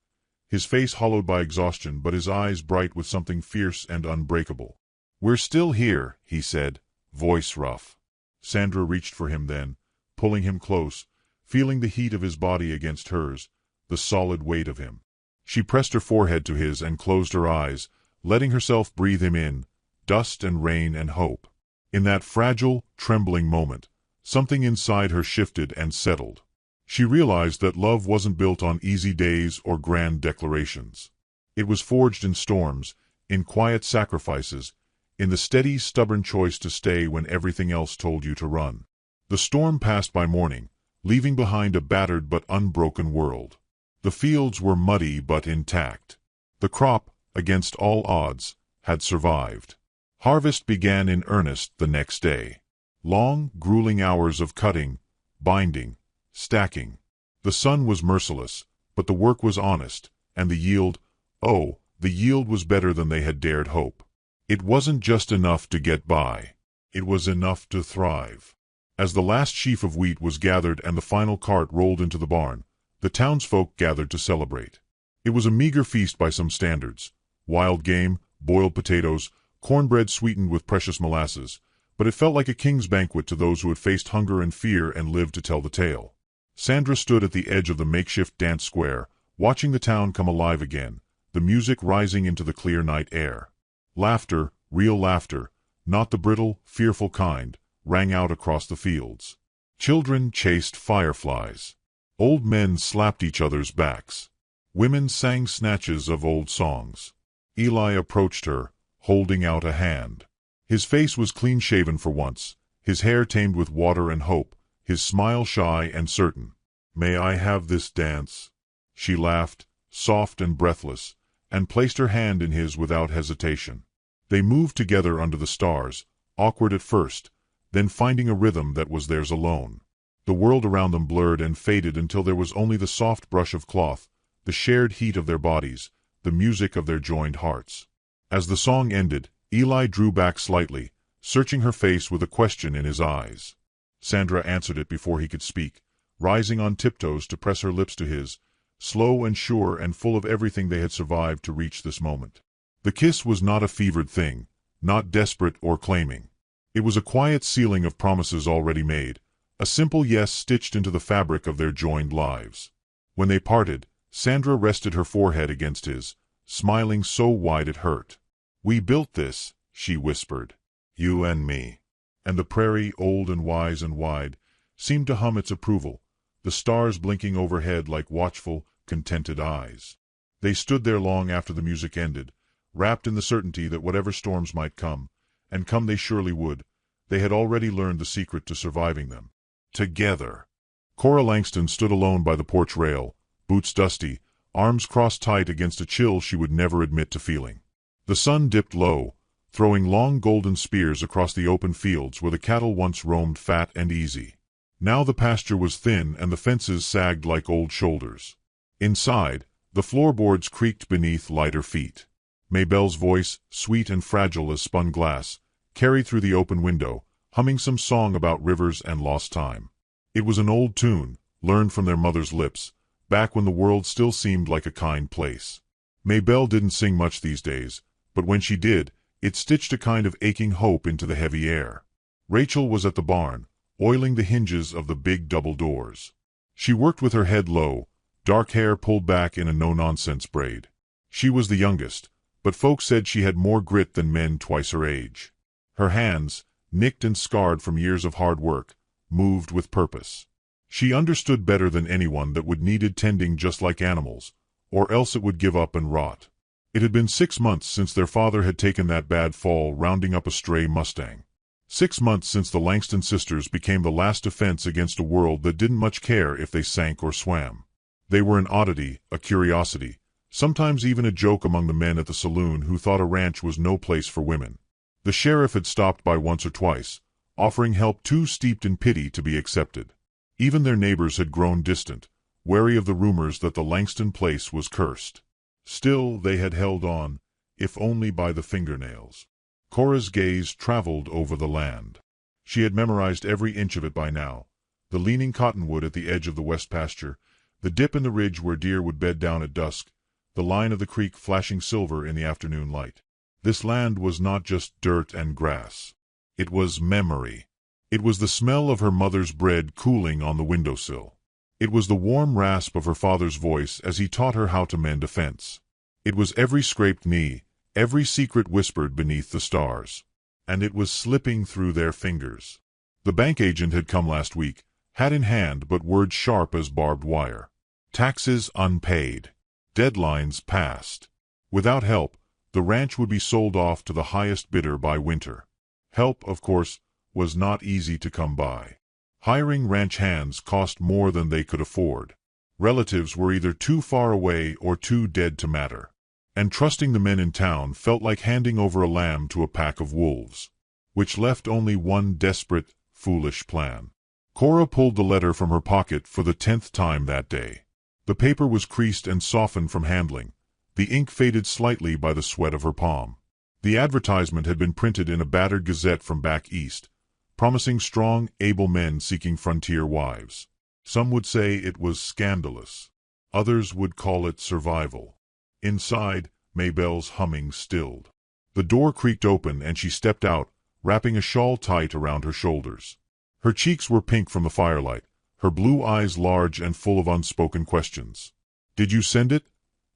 his face hollowed by exhaustion but his eyes bright with something fierce and unbreakable. "We're still here," he said, voice rough. Sandra reached for him then, pulling him close, feeling the heat of his body against hers, the solid weight of him. She pressed her forehead to his and closed her eyes, letting herself breathe him in, dust and rain and hope. In that fragile, trembling moment, something inside her shifted and settled. She realized that love wasn't built on easy days or grand declarations. It was forged in storms, in quiet sacrifices, in the steady, stubborn choice to stay when everything else told you to run. The storm passed by morning, leaving behind a battered but unbroken world. The fields were muddy but intact. The crop, against all odds, had survived. Harvest began in earnest the next day. Long, grueling hours of cutting, binding, stacking. The sun was merciless, but the work was honest, and the yield, oh, the yield was better than they had dared hope. It wasn't just enough to get by. It was enough to thrive. As the last sheaf of wheat was gathered and the final cart rolled into the barn, the townsfolk gathered to celebrate. It was a meager feast by some standards. Wild game, boiled potatoes, cornbread sweetened with precious molasses, but it felt like a king's banquet to those who had faced hunger and fear and lived to tell the tale. Sandra stood at the edge of the makeshift dance square, watching the town come alive again, the music rising into the clear night air. Laughter, real laughter, not the brittle, fearful kind, rang out across the fields. Children chased fireflies. Old men slapped each other's backs. Women sang snatches of old songs. Eli approached her, holding out a hand. His face was clean-shaven for once, his hair tamed with water and hope, his smile shy and certain. "May I have this dance?" She laughed, soft and breathless, and placed her hand in his without hesitation. They moved together under the stars, awkward at first, then finding a rhythm that was theirs alone. The world around them blurred and faded until there was only the soft brush of cloth, the shared heat of their bodies, the music of their joined hearts. As the song ended, Eli drew back slightly, searching her face with a question in his eyes. Sandra answered it before he could speak, rising on tiptoes to press her lips to his, slow and sure and full of everything they had survived to reach this moment. The kiss was not a fevered thing, not desperate or claiming. It was a quiet sealing of promises already made, a simple yes stitched into the fabric of their joined lives. When they parted, Sandra rested her forehead against his, smiling so wide it hurt. "We built this," she whispered, "you and me." And the prairie, old and wise and wide, seemed to hum its approval, the stars blinking overhead like watchful, contented eyes. They stood there long after the music ended, wrapped in the certainty that whatever storms might come, and come they surely would, they had already learned the secret to surviving them. Together. Cora Langston stood alone by the porch rail, boots dusty, arms crossed tight against a chill she would never admit to feeling. The sun dipped low, throwing long golden spears across the open fields where the cattle once roamed fat and easy. Now the pasture was thin and the fences sagged like old shoulders. Inside, the floorboards creaked beneath lighter feet. Maybelle's voice, sweet and fragile as spun glass, carried through the open window, humming some song about rivers and lost time. It was an old tune, learned from their mother's lips, back when the world still seemed like a kind place. Maybelle didn't sing much these days, but when she did, it stitched a kind of aching hope into the heavy air. Rachel was at the barn, oiling the hinges of the big double doors. She worked with her head low, dark hair pulled back in a no-nonsense braid. She was the youngest, but folks said she had more grit than men twice her age. Her hands, nicked and scarred from years of hard work, moved with purpose. She understood better than anyone that wood needed tending just like animals, or else it would give up and rot. It had been 6 months since their father had taken that bad fall rounding up a stray Mustang. 6 months since the Langston sisters became the last defense against a world that didn't much care if they sank or swam. They were an oddity, a curiosity, sometimes even a joke among the men at the saloon who thought a ranch was no place for women. The sheriff had stopped by once or twice, offering help too steeped in pity to be accepted. Even their neighbors had grown distant, wary of the rumors that the Langston place was cursed. Still, they had held on, if only by the fingernails. Cora's gaze traveled over the land. She had memorized every inch of it by now, The leaning cottonwood at the edge of the west pasture, the dip in the ridge where deer would bed down at dusk, the line of the creek flashing silver in the afternoon light. This land was not just dirt and grass. It was memory. It was the smell of her mother's bread cooling on the windowsill. It was the warm rasp of her father's voice as he taught her how to mend a fence. It was every scraped knee, every secret whispered beneath the stars. And it was slipping through their fingers. The bank agent had come last week, hat in hand but words sharp as barbed wire. Taxes unpaid. Deadlines passed. Without help, the ranch would be sold off to the highest bidder by winter. Help, of course, was not easy to come by. Hiring ranch hands cost more than they could afford. Relatives were either too far away or too dead to matter. And trusting the men in town felt like handing over a lamb to a pack of wolves. Which left only one desperate, foolish plan. Cora pulled the letter from her pocket for the 10th time that day. The paper was creased and softened from handling, the ink faded slightly by the sweat of her palm. The advertisement had been printed in a battered gazette from back east, promising strong, able men seeking frontier wives. Some would say it was scandalous. Others would call it survival. Inside, Maybelle's humming stilled. The door creaked open and she stepped out, wrapping a shawl tight around her shoulders. Her cheeks were pink from the firelight, her blue eyes large and full of unspoken questions. "Did you send it?"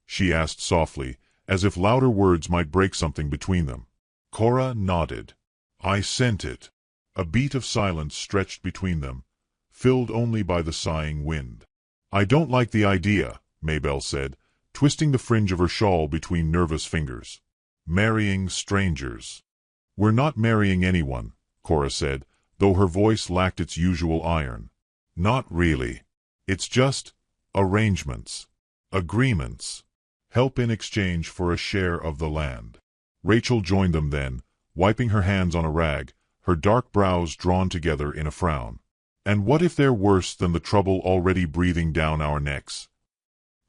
she asked softly, as if louder words might break something between them. Cora nodded. "I sent it." A beat of silence stretched between them, filled only by the sighing wind. "I don't like the idea," Maybelle said, twisting the fringe of her shawl between nervous fingers. "Marrying strangers." "We're not marrying anyone," Cora said, though her voice lacked its usual iron. "Not really. It's just arrangements. Agreements. Help in exchange for a share of the land." Rachel joined them then, wiping her hands on a rag, her dark brows drawn together in a frown. "And what if they're worse than the trouble already breathing down our necks?"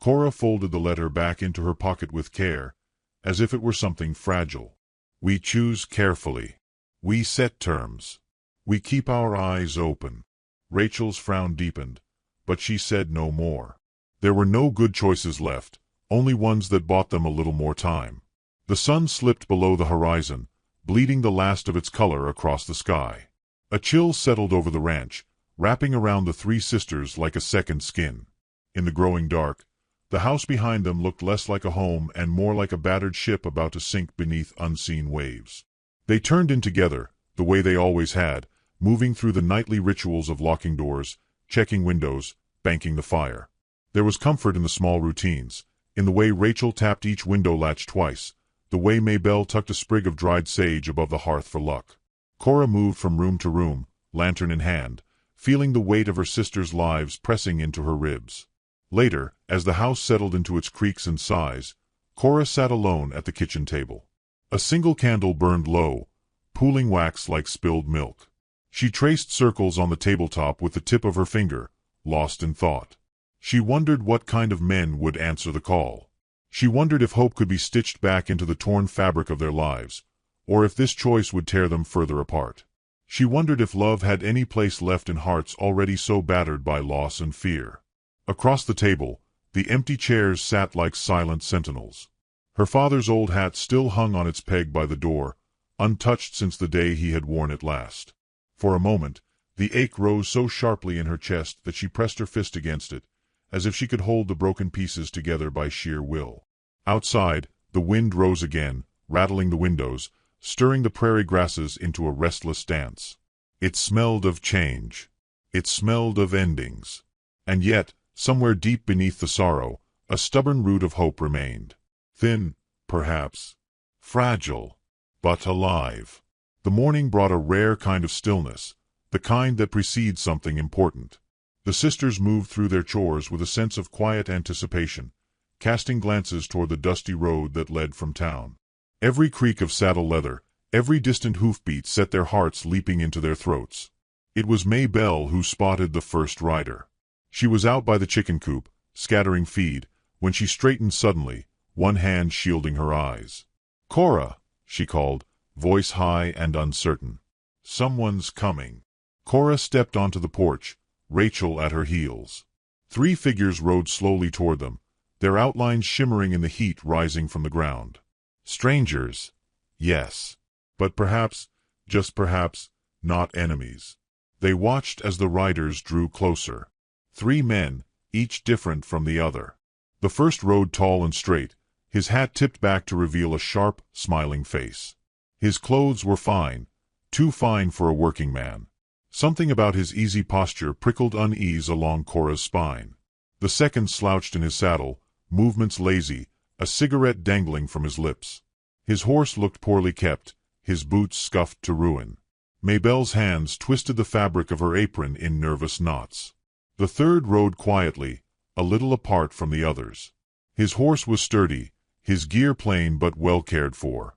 Cora folded the letter back into her pocket with care, as if it were something fragile. "We choose carefully. We set terms. We keep our eyes open." Rachel's frown deepened, but she said no more. There were no good choices left, only ones that bought them a little more time. The sun slipped below the horizon, bleeding the last of its color across the sky. A chill settled over the ranch, wrapping around the three sisters like a second skin. In the growing dark, the house behind them looked less like a home and more like a battered ship about to sink beneath unseen waves. They turned in together, the way they always had, moving through the nightly rituals of locking doors, checking windows, banking the fire. There was comfort in the small routines, in the way Rachel tapped each window latch twice, the way Maybelle tucked a sprig of dried sage above the hearth for luck. Cora moved from room to room, lantern in hand, feeling the weight of her sisters' lives pressing into her ribs. Later, as the house settled into its creaks and sighs, Cora sat alone at the kitchen table. A single candle burned low, pooling wax like spilled milk. She traced circles on the tabletop with the tip of her finger, lost in thought. She wondered what kind of men would answer the call. She wondered if hope could be stitched back into the torn fabric of their lives, or if this choice would tear them further apart. She wondered if love had any place left in hearts already so battered by loss and fear. Across the table, the empty chairs sat like silent sentinels. Her father's old hat still hung on its peg by the door, untouched since the day he had worn it last. For a moment, the ache rose so sharply in her chest that she pressed her fist against it, as if she could hold the broken pieces together by sheer will. Outside, the wind rose again, rattling the windows, stirring the prairie grasses into a restless dance. It smelled of change. It smelled of endings. And yet, somewhere deep beneath the sorrow, a stubborn root of hope remained. Thin, perhaps. Fragile. But alive. The morning brought a rare kind of stillness, the kind that precedes something important. The sisters moved through their chores with a sense of quiet anticipation, casting glances toward the dusty road that led from town. Every creak of saddle leather, every distant hoofbeat set their hearts leaping into their throats. It was Maybelle who spotted the first rider. She was out by the chicken coop, scattering feed, when she straightened suddenly, one hand shielding her eyes. "Cora," she called, voice high and uncertain. "Someone's coming." Cora stepped onto the porch, Rachel at her heels. 3 figures rode slowly toward them, their outlines shimmering in the heat rising from the ground. Strangers, yes, but perhaps, just perhaps, not enemies. They watched as the riders drew closer. 3 men, each different from the other. The first rode tall and straight, his hat tipped back to reveal a sharp, smiling face. His clothes were fine, too fine for a working man. Something about his easy posture prickled unease along Cora's spine. The second slouched in his saddle, movements lazy, a cigarette dangling from his lips. His horse looked poorly kept, his boots scuffed to ruin. Mabel's hands twisted the fabric of her apron in nervous knots. The third rode quietly, a little apart from the others. His horse was sturdy, his gear plain but well cared for.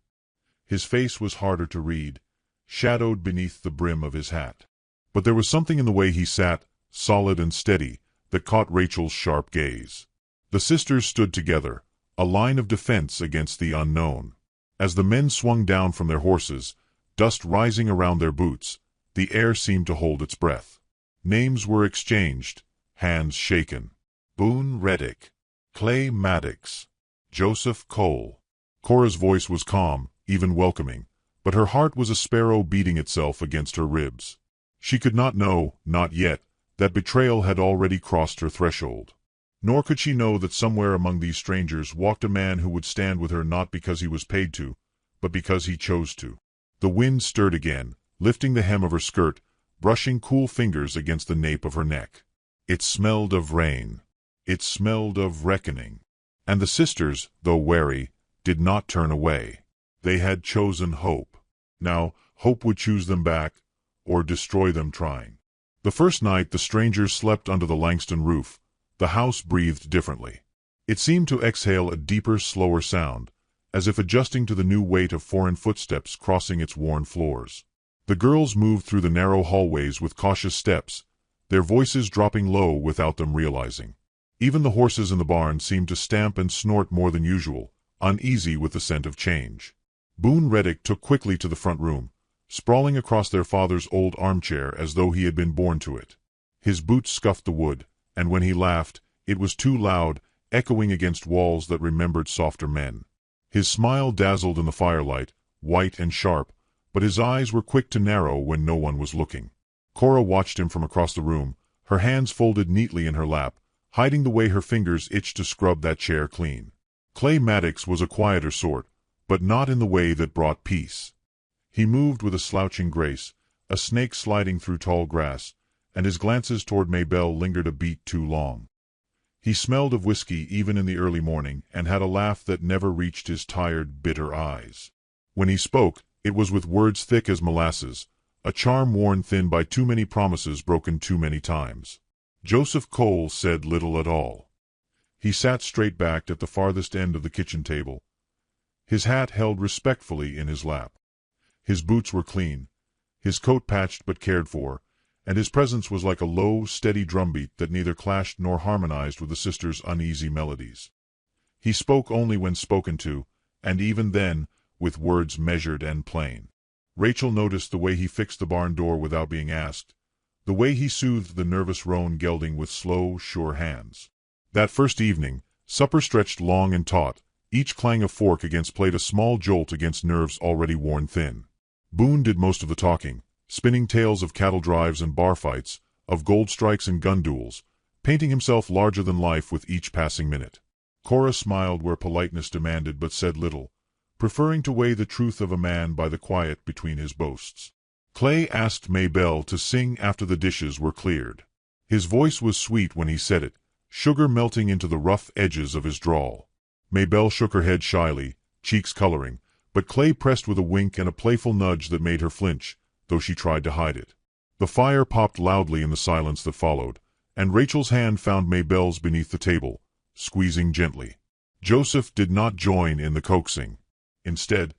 His face was harder to read, shadowed beneath the brim of his hat. But there was something in the way he sat, solid and steady, that caught Rachel's sharp gaze. The sisters stood together, a line of defense against the unknown. As the men swung down from their horses, dust rising around their boots, the air seemed to hold its breath. Names were exchanged, hands shaken. Boone Reddick, Clay Maddox, Joseph Cole. Cora's voice was calm, even welcoming, but her heart was a sparrow beating itself against her ribs. She could not know, not yet, that betrayal had already crossed her threshold. Nor could she know that somewhere among these strangers walked a man who would stand with her not because he was paid to, but because he chose to. The wind stirred again, lifting the hem of her skirt, brushing cool fingers against the nape of her neck. It smelled of rain. It smelled of reckoning. And the sisters, though wary, did not turn away. They had chosen hope. Now, hope would choose them back, or destroy them trying. The first night the strangers slept under the Langston roof, the house breathed differently. It seemed to exhale a deeper, slower sound, as if adjusting to the new weight of foreign footsteps crossing its worn floors. The girls moved through the narrow hallways with cautious steps, their voices dropping low without them realizing. Even the horses in the barn seemed to stamp and snort more than usual, uneasy with the scent of change. Boone Reddick took quickly to the front room, sprawling across their father's old armchair as though he had been born to it. His boots scuffed the wood, and when he laughed, it was too loud, echoing against walls that remembered softer men. His smile dazzled in the firelight, white and sharp, but his eyes were quick to narrow when no one was looking. Cora watched him from across the room, her hands folded neatly in her lap, hiding the way her fingers itched to scrub that chair clean. Clay Maddox was a quieter sort, but not in the way that brought peace. He moved with a slouching grace, a snake sliding through tall grass, and his glances toward Mabel lingered a beat too long. He smelled of whiskey even in the early morning, and had a laugh that never reached his tired, bitter eyes. When he spoke, it was with words thick as molasses, a charm worn thin by too many promises broken too many times. Joseph Cole said little at all. He sat straight-backed at the farthest end of the kitchen table, his hat held respectfully in his lap. His boots were clean, his coat patched but cared for, and his presence was like a low, steady drumbeat that neither clashed nor harmonized with the sisters' uneasy melodies. He spoke only when spoken to, and even then, with words measured and plain. Rachel noticed the way he fixed the barn door without being asked, the way he soothed the nervous roan gelding with slow, sure hands. That first evening, supper stretched long and taut, each clang of fork against plate a small jolt against nerves already worn thin. Boone did most of the talking, spinning tales of cattle drives and bar fights, of gold strikes and gun duels, painting himself larger than life with each passing minute. Cora smiled where politeness demanded but said little, preferring to weigh the truth of a man by the quiet between his boasts. Clay asked Mabel to sing after the dishes were cleared. His voice was sweet when he said it, sugar melting into the rough edges of his drawl. Mabel shook her head shyly, cheeks coloring, but Clay pressed with a wink and a playful nudge that made her flinch, though she tried to hide it. The fire popped loudly in the silence that followed, and Rachel's hand found Mabel's beneath the table, squeezing gently. Joseph did not join in the coaxing. Instead,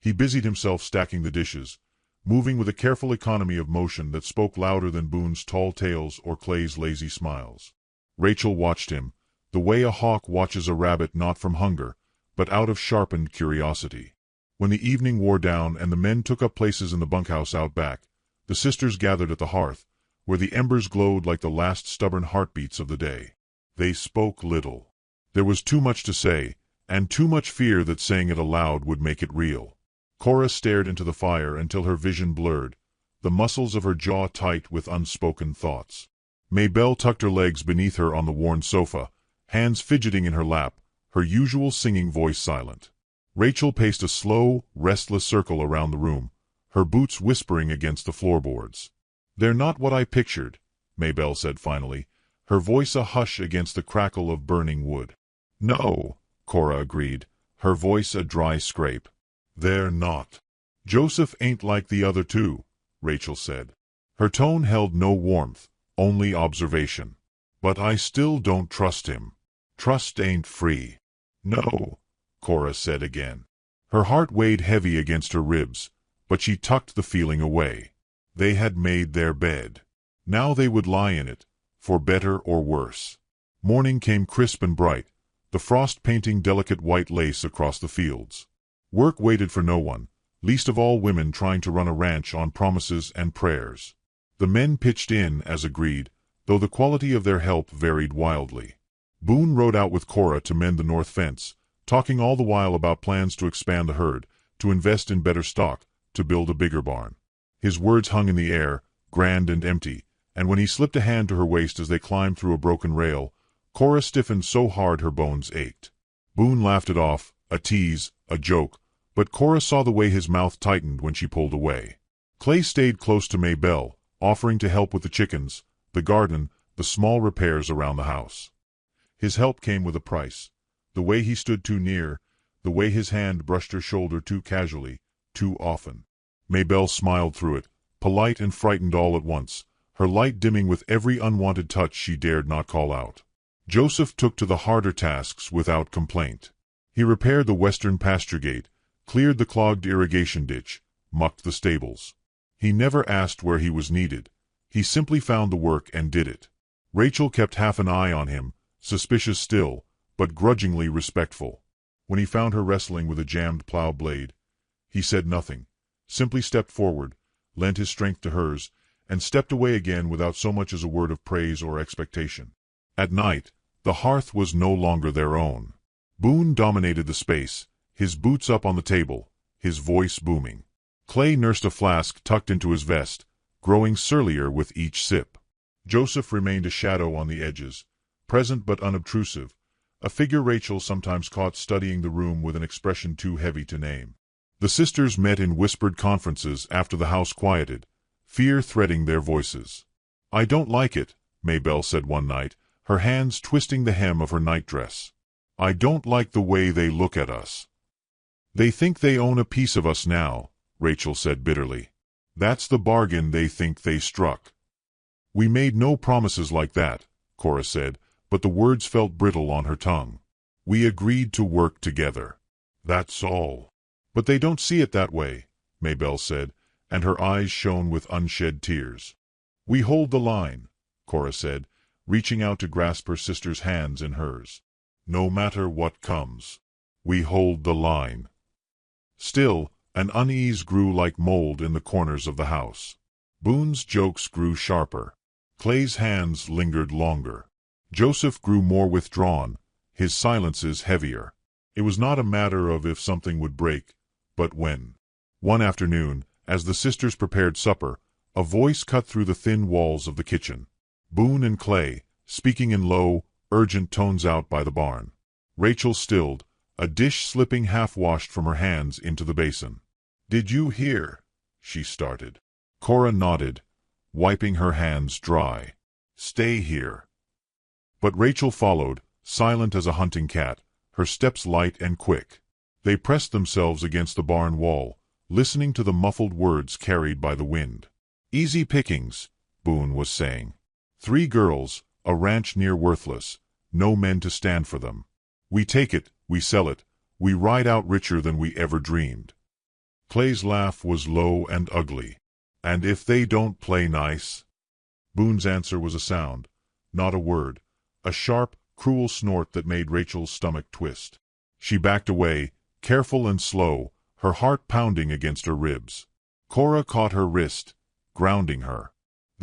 he busied himself stacking the dishes, moving with a careful economy of motion that spoke louder than Boone's tall tales or Clay's lazy smiles. Rachel watched him, the way a hawk watches a rabbit not from hunger, but out of sharpened curiosity. When the evening wore down and the men took up places in the bunkhouse out back, the sisters gathered at the hearth, where the embers glowed like the last stubborn heartbeats of the day. They spoke little. There was too much to say, and too much fear that saying it aloud would make it real. Cora stared into the fire until her vision blurred, the muscles of her jaw tight with unspoken thoughts. Maybelle tucked her legs beneath her on the worn sofa, hands fidgeting in her lap, her usual singing voice silent. Rachel paced a slow, restless circle around the room, her boots whispering against the floorboards. "They're not what I pictured," Maybelle said finally, her voice a hush against the crackle of burning wood. "No," Cora agreed, her voice a dry scrape. "They're not. Joseph ain't like the other two," Rachel said. Her tone held no warmth, only observation. "But I still don't trust him. Trust ain't free." "No," Cora said again. Her heart weighed heavy against her ribs, but she tucked the feeling away. They had made their bed. Now they would lie in it, for better or worse. Morning came crisp and bright, the frost painting delicate white lace across the fields. Work waited for no one, least of all women trying to run a ranch on promises and prayers. The men pitched in, as agreed, though the quality of their help varied wildly. Boone rode out with Cora to mend the north fence, talking all the while about plans to expand the herd, to invest in better stock, to build a bigger barn. His words hung in the air, grand and empty, and when he slipped a hand to her waist as they climbed through a broken rail, Cora stiffened so hard her bones ached. Boone laughed it off, a tease, a joke, but Cora saw the way his mouth tightened when she pulled away. Clay stayed close to Maybelle, offering to help with the chickens, the garden, the small repairs around the house. His help came with a price. The way he stood too near, the way his hand brushed her shoulder too casually, too often. Maybelle smiled through it, polite and frightened all at once, her light dimming with every unwanted touch she dared not call out. Joseph took to the harder tasks without complaint. He repaired the western pasture gate, cleared the clogged irrigation ditch, mucked the stables. He never asked where he was needed. He simply found the work and did it. Rachel kept half an eye on him, suspicious still, but grudgingly respectful. When he found her wrestling with a jammed plow blade, he said nothing, simply stepped forward, lent his strength to hers, and stepped away again without so much as a word of praise or expectation. At night, the hearth was no longer their own. Boone dominated the space, his boots up on the table, his voice booming. Clay nursed a flask tucked into his vest, growing surlier with each sip. Joseph remained a shadow on the edges, present but unobtrusive, a figure Rachel sometimes caught studying the room with an expression too heavy to name. The sisters met in whispered conferences after the house quieted, fear threading their voices. "I don't like it," Maybelle said one night, her hands twisting the hem of her nightdress. "I don't like the way they look at us." "They think they own a piece of us now," Rachel said bitterly. "That's the bargain they think they struck." "We made no promises like that," Cora said, but the words felt brittle on her tongue. "We agreed to work together. That's all." "But they don't see it that way," Maybelle said, and her eyes shone with unshed tears. "We hold the line," Cora said, reaching out to grasp her sister's hands in hers. "No matter what comes. We hold the line." Still, an unease grew like mold in the corners of the house. Boone's jokes grew sharper. Clay's hands lingered longer. Joseph grew more withdrawn, his silences heavier. It was not a matter of if something would break, but when. One afternoon, as the sisters prepared supper, a voice cut through the thin walls of the kitchen. Boone and Clay, speaking in low, urgent tones out by the barn. Rachel stilled, a dish slipping half-washed from her hands into the basin. "Did you hear?" she started. Cora nodded, wiping her hands dry. "Stay here." But Rachel followed, silent as a hunting cat, her steps light and quick. They pressed themselves against the barn wall, listening to the muffled words carried by the wind. "Easy pickings," Boone was saying. "3 girls, a ranch near worthless, no men to stand for them. We take it, we sell it, we ride out richer than we ever dreamed." Clay's laugh was low and ugly. "And if they don't play nice?" Boone's answer was a sound, not a word, a sharp, cruel snort that made Rachel's stomach twist. She backed away, careful and slow, her heart pounding against her ribs. Cora caught her wrist, grounding her.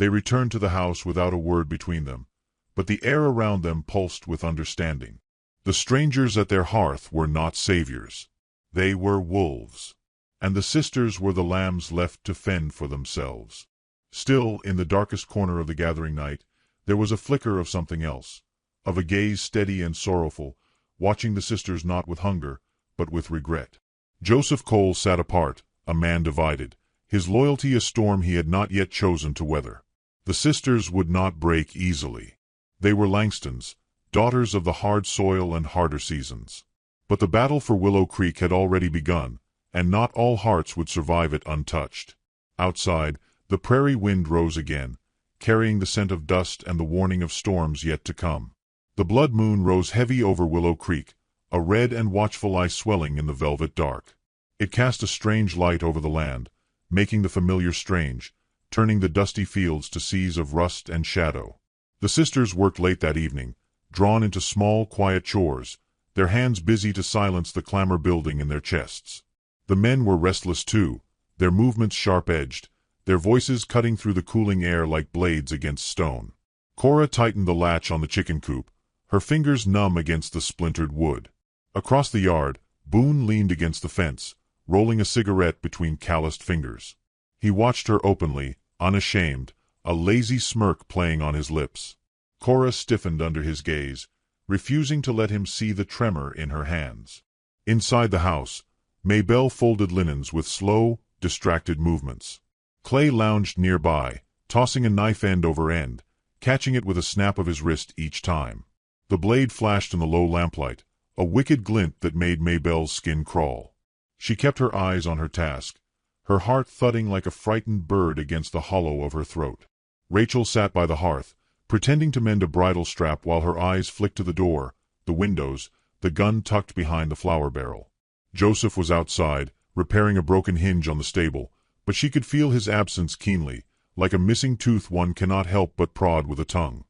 They returned to the house without a word between them, but the air around them pulsed with understanding. The strangers at their hearth were not saviors. They were wolves. And the sisters were the lambs left to fend for themselves. Still, in the darkest corner of the gathering night, there was a flicker of something else, of a gaze steady and sorrowful, watching the sisters not with hunger, but with regret. Joseph Cole sat apart, a man divided, his loyalty a storm he had not yet chosen to weather. The sisters would not break easily. They were Langstons, daughters of the hard soil and harder seasons. But the battle for Willow Creek had already begun, and not all hearts would survive it untouched. Outside, the prairie wind rose again, carrying the scent of dust and the warning of storms yet to come. The blood moon rose heavy over Willow Creek, a red and watchful eye swelling in the velvet dark. It cast a strange light over the land, making the familiar strange, turning the dusty fields to seas of rust and shadow. The sisters worked late that evening, drawn into small, quiet chores, their hands busy to silence the clamor building in their chests. The men were restless too, their movements sharp-edged, their voices cutting through the cooling air like blades against stone. Cora tightened the latch on the chicken coop, her fingers numb against the splintered wood. Across the yard, Boone leaned against the fence, rolling a cigarette between calloused fingers. He watched her openly, unashamed, a lazy smirk playing on his lips. Cora stiffened under his gaze, refusing to let him see the tremor in her hands. Inside the house, Maybelle folded linens with slow, distracted movements. Clay lounged nearby, tossing a knife end over end, catching it with a snap of his wrist each time. The blade flashed in the low lamplight, a wicked glint that made Maybelle's skin crawl. She kept her eyes on her task, her heart thudding like a frightened bird against the hollow of her throat. Rachel sat by the hearth, pretending to mend a bridle strap while her eyes flicked to the door, the windows, the gun tucked behind the flour barrel. Joseph was outside, repairing a broken hinge on the stable, but she could feel his absence keenly, like a missing tooth one cannot help but prod with a tongue.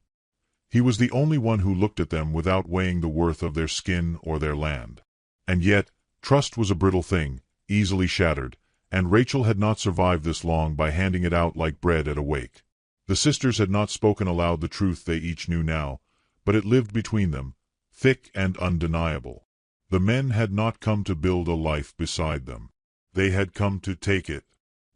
He was the only one who looked at them without weighing the worth of their skin or their land. And yet, trust was a brittle thing, easily shattered, and Rachel had not survived this long by handing it out like bread at a wake. The sisters had not spoken aloud the truth they each knew now, but it lived between them, thick and undeniable. The men had not come to build a life beside them. They had come to take it.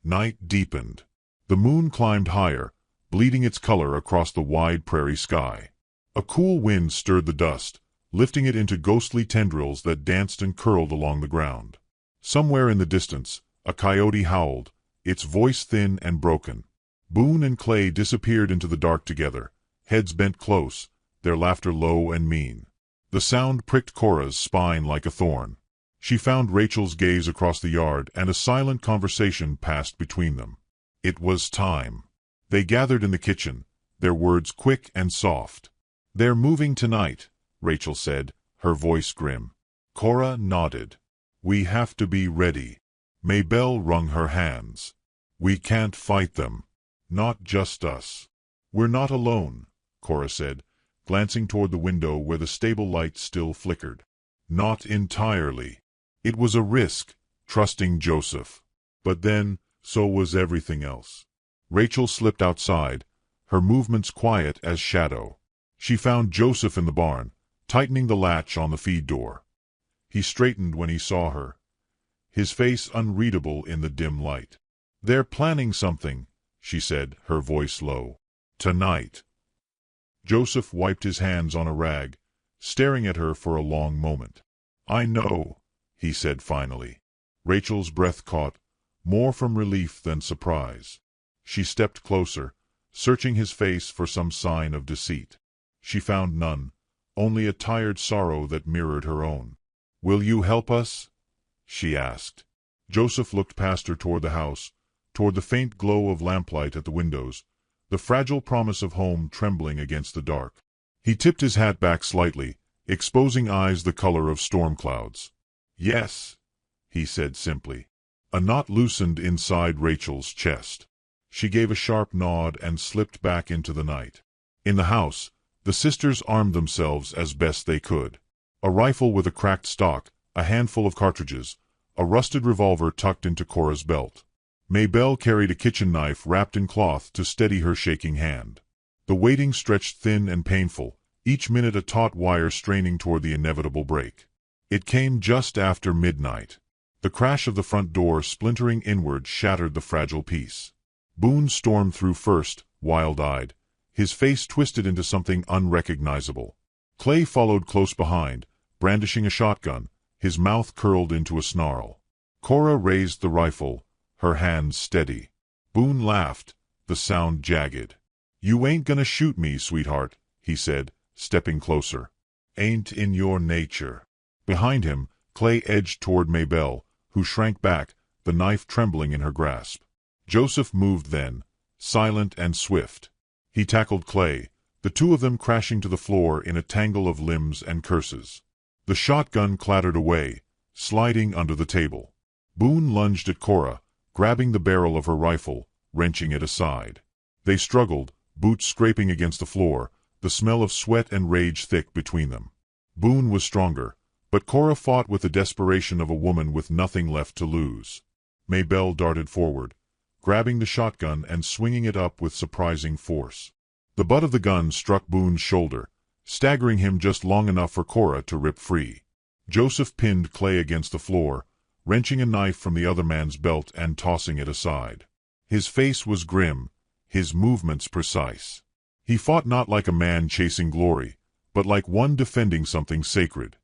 Night deepened. The moon climbed higher, bleeding its color across the wide prairie sky. A cool wind stirred the dust, lifting it into ghostly tendrils that danced and curled along the ground. Somewhere in the distance, a coyote howled, its voice thin and broken. Boone and Clay disappeared into the dark together, heads bent close, their laughter low and mean. The sound pricked Cora's spine like a thorn. She found Rachel's gaze across the yard, and a silent conversation passed between them. It was time. They gathered in the kitchen, their words quick and soft. "They're moving tonight," Rachel said, her voice grim. Cora nodded. "We have to be ready." Maybelle wrung her hands. "We can't fight them. Not just us." "We're not alone," Cora said, glancing toward the window where the stable light still flickered. "Not entirely." It was a risk, trusting Joseph. But then, so was everything else. Rachel slipped outside, her movements quiet as shadow. She found Joseph in the barn, tightening the latch on the feed door. He straightened when he saw her, his face unreadable in the dim light. "They're planning something," she said, her voice low. "Tonight." Joseph wiped his hands on a rag, staring at her for a long moment. "I know," he said finally. Rachel's breath caught, more from relief than surprise. She stepped closer, searching his face for some sign of deceit. She found none, only a tired sorrow that mirrored her own. "Will you help us?" she asked. Joseph looked past her toward the house, toward the faint glow of lamplight at the windows, the fragile promise of home trembling against the dark. He tipped his hat back slightly, exposing eyes the color of storm clouds. "Yes," he said simply. A knot loosened inside Rachel's chest. She gave a sharp nod and slipped back into the night. In the house, the sisters armed themselves as best they could. A rifle with a cracked stock, a handful of cartridges, a rusted revolver tucked into Cora's belt. Maybelle carried a kitchen knife wrapped in cloth to steady her shaking hand. The waiting stretched thin and painful, each minute a taut wire straining toward the inevitable break. It came just after midnight. The crash of the front door splintering inward shattered the fragile peace. Boone stormed through first, wild-eyed, his face twisted into something unrecognizable. Clay followed close behind, brandishing a shotgun, his mouth curled into a snarl. Cora raised the rifle, her hands steady. Boone laughed, the sound jagged. "You ain't gonna shoot me, sweetheart," he said, stepping closer. "Ain't in your nature." Behind him, Clay edged toward Maybelle, who shrank back, the knife trembling in her grasp. Joseph moved then, silent and swift. He tackled Clay, the two of them crashing to the floor in a tangle of limbs and curses. The shotgun clattered away, sliding under the table. Boone lunged at Cora, grabbing the barrel of her rifle, wrenching it aside. They struggled, boots scraping against the floor, the smell of sweat and rage thick between them. Boone was stronger, but Cora fought with the desperation of a woman with nothing left to lose. Maybelle darted forward, grabbing the shotgun and swinging it up with surprising force. The butt of the gun struck Boone's shoulder, staggering him just long enough for Cora to rip free. Joseph pinned Clay against the floor, wrenching a knife from the other man's belt and tossing it aside. His face was grim, his movements precise. He fought not like a man chasing glory, but like one defending something sacred.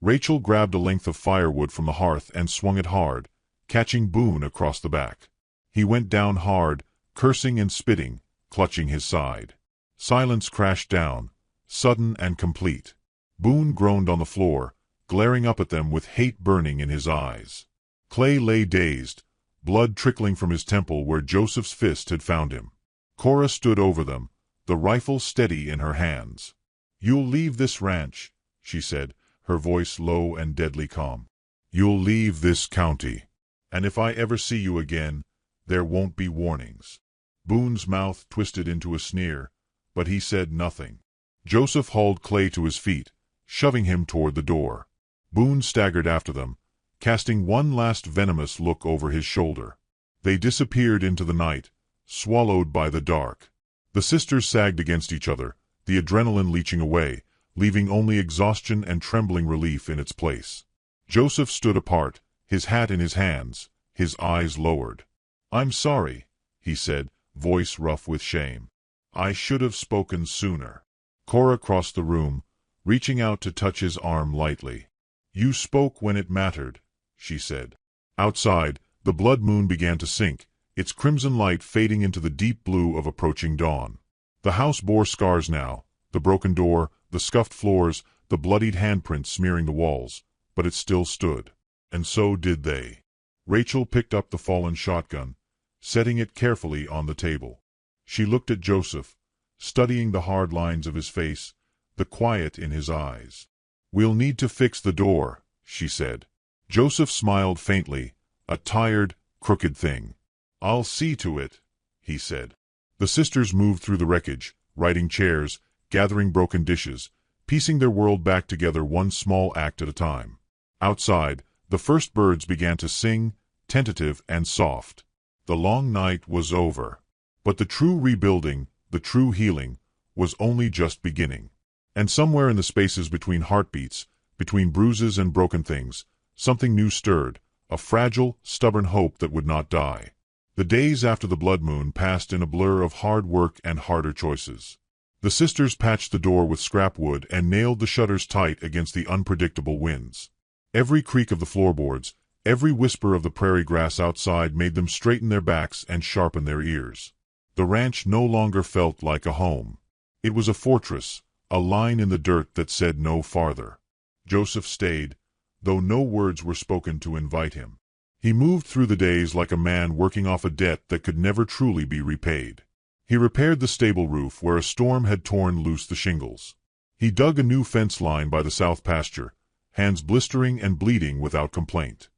Rachel grabbed a length of firewood from the hearth and swung it hard, catching Boone across the back. He went down hard, cursing and spitting, clutching his side. Silence crashed down, sudden and complete. Boone groaned on the floor, glaring up at them with hate burning in his eyes. Clay lay dazed, blood trickling from his temple where Joseph's fist had found him. Cora stood over them, the rifle steady in her hands. "You'll leave this ranch," she said, her voice low and deadly calm. "You'll leave this county. And if I ever see you again, there won't be warnings." Boone's mouth twisted into a sneer, but he said nothing. Joseph hauled Clay to his feet, shoving him toward the door. Boone staggered after them, casting one last venomous look over his shoulder. They disappeared into the night, swallowed by the dark. The sisters sagged against each other, the adrenaline leaching away, leaving only exhaustion and trembling relief in its place. Joseph stood apart, his hat in his hands, his eyes lowered. "I'm sorry," he said, voice rough with shame. "I should have spoken sooner." Cora crossed the room, reaching out to touch his arm lightly. "You spoke when it mattered," she said. Outside, the blood moon began to sink, its crimson light fading into the deep blue of approaching dawn. The house bore scars now, the broken door, the scuffed floors, the bloodied handprints smearing the walls, but it still stood. And so did they. Rachel picked up the fallen shotgun, setting it carefully on the table. She looked at Joseph, studying the hard lines of his face, the quiet in his eyes. "We'll need to fix the door," she said. Joseph smiled faintly, a tired, crooked thing. "I'll see to it," he said. The sisters moved through the wreckage, righting chairs, gathering broken dishes, piecing their world back together one small act at a time. Outside, the first birds began to sing, tentative and soft. The long night was over. But the true rebuilding, the true healing, was only just beginning. And somewhere in the spaces between heartbeats, between bruises and broken things, something new stirred, a fragile, stubborn hope that would not die. The days after the blood moon passed in a blur of hard work and harder choices. The sisters patched the door with scrap wood and nailed the shutters tight against the unpredictable winds. Every creak of the floorboards, every whisper of the prairie grass outside made them straighten their backs and sharpen their ears. The ranch no longer felt like a home. It was a fortress, a line in the dirt that said no farther. Joseph stayed, though no words were spoken to invite him. He moved through the days like a man working off a debt that could never truly be repaid. He repaired the stable roof where a storm had torn loose the shingles. He dug a new fence line by the south pasture, hands blistering and bleeding without complaint.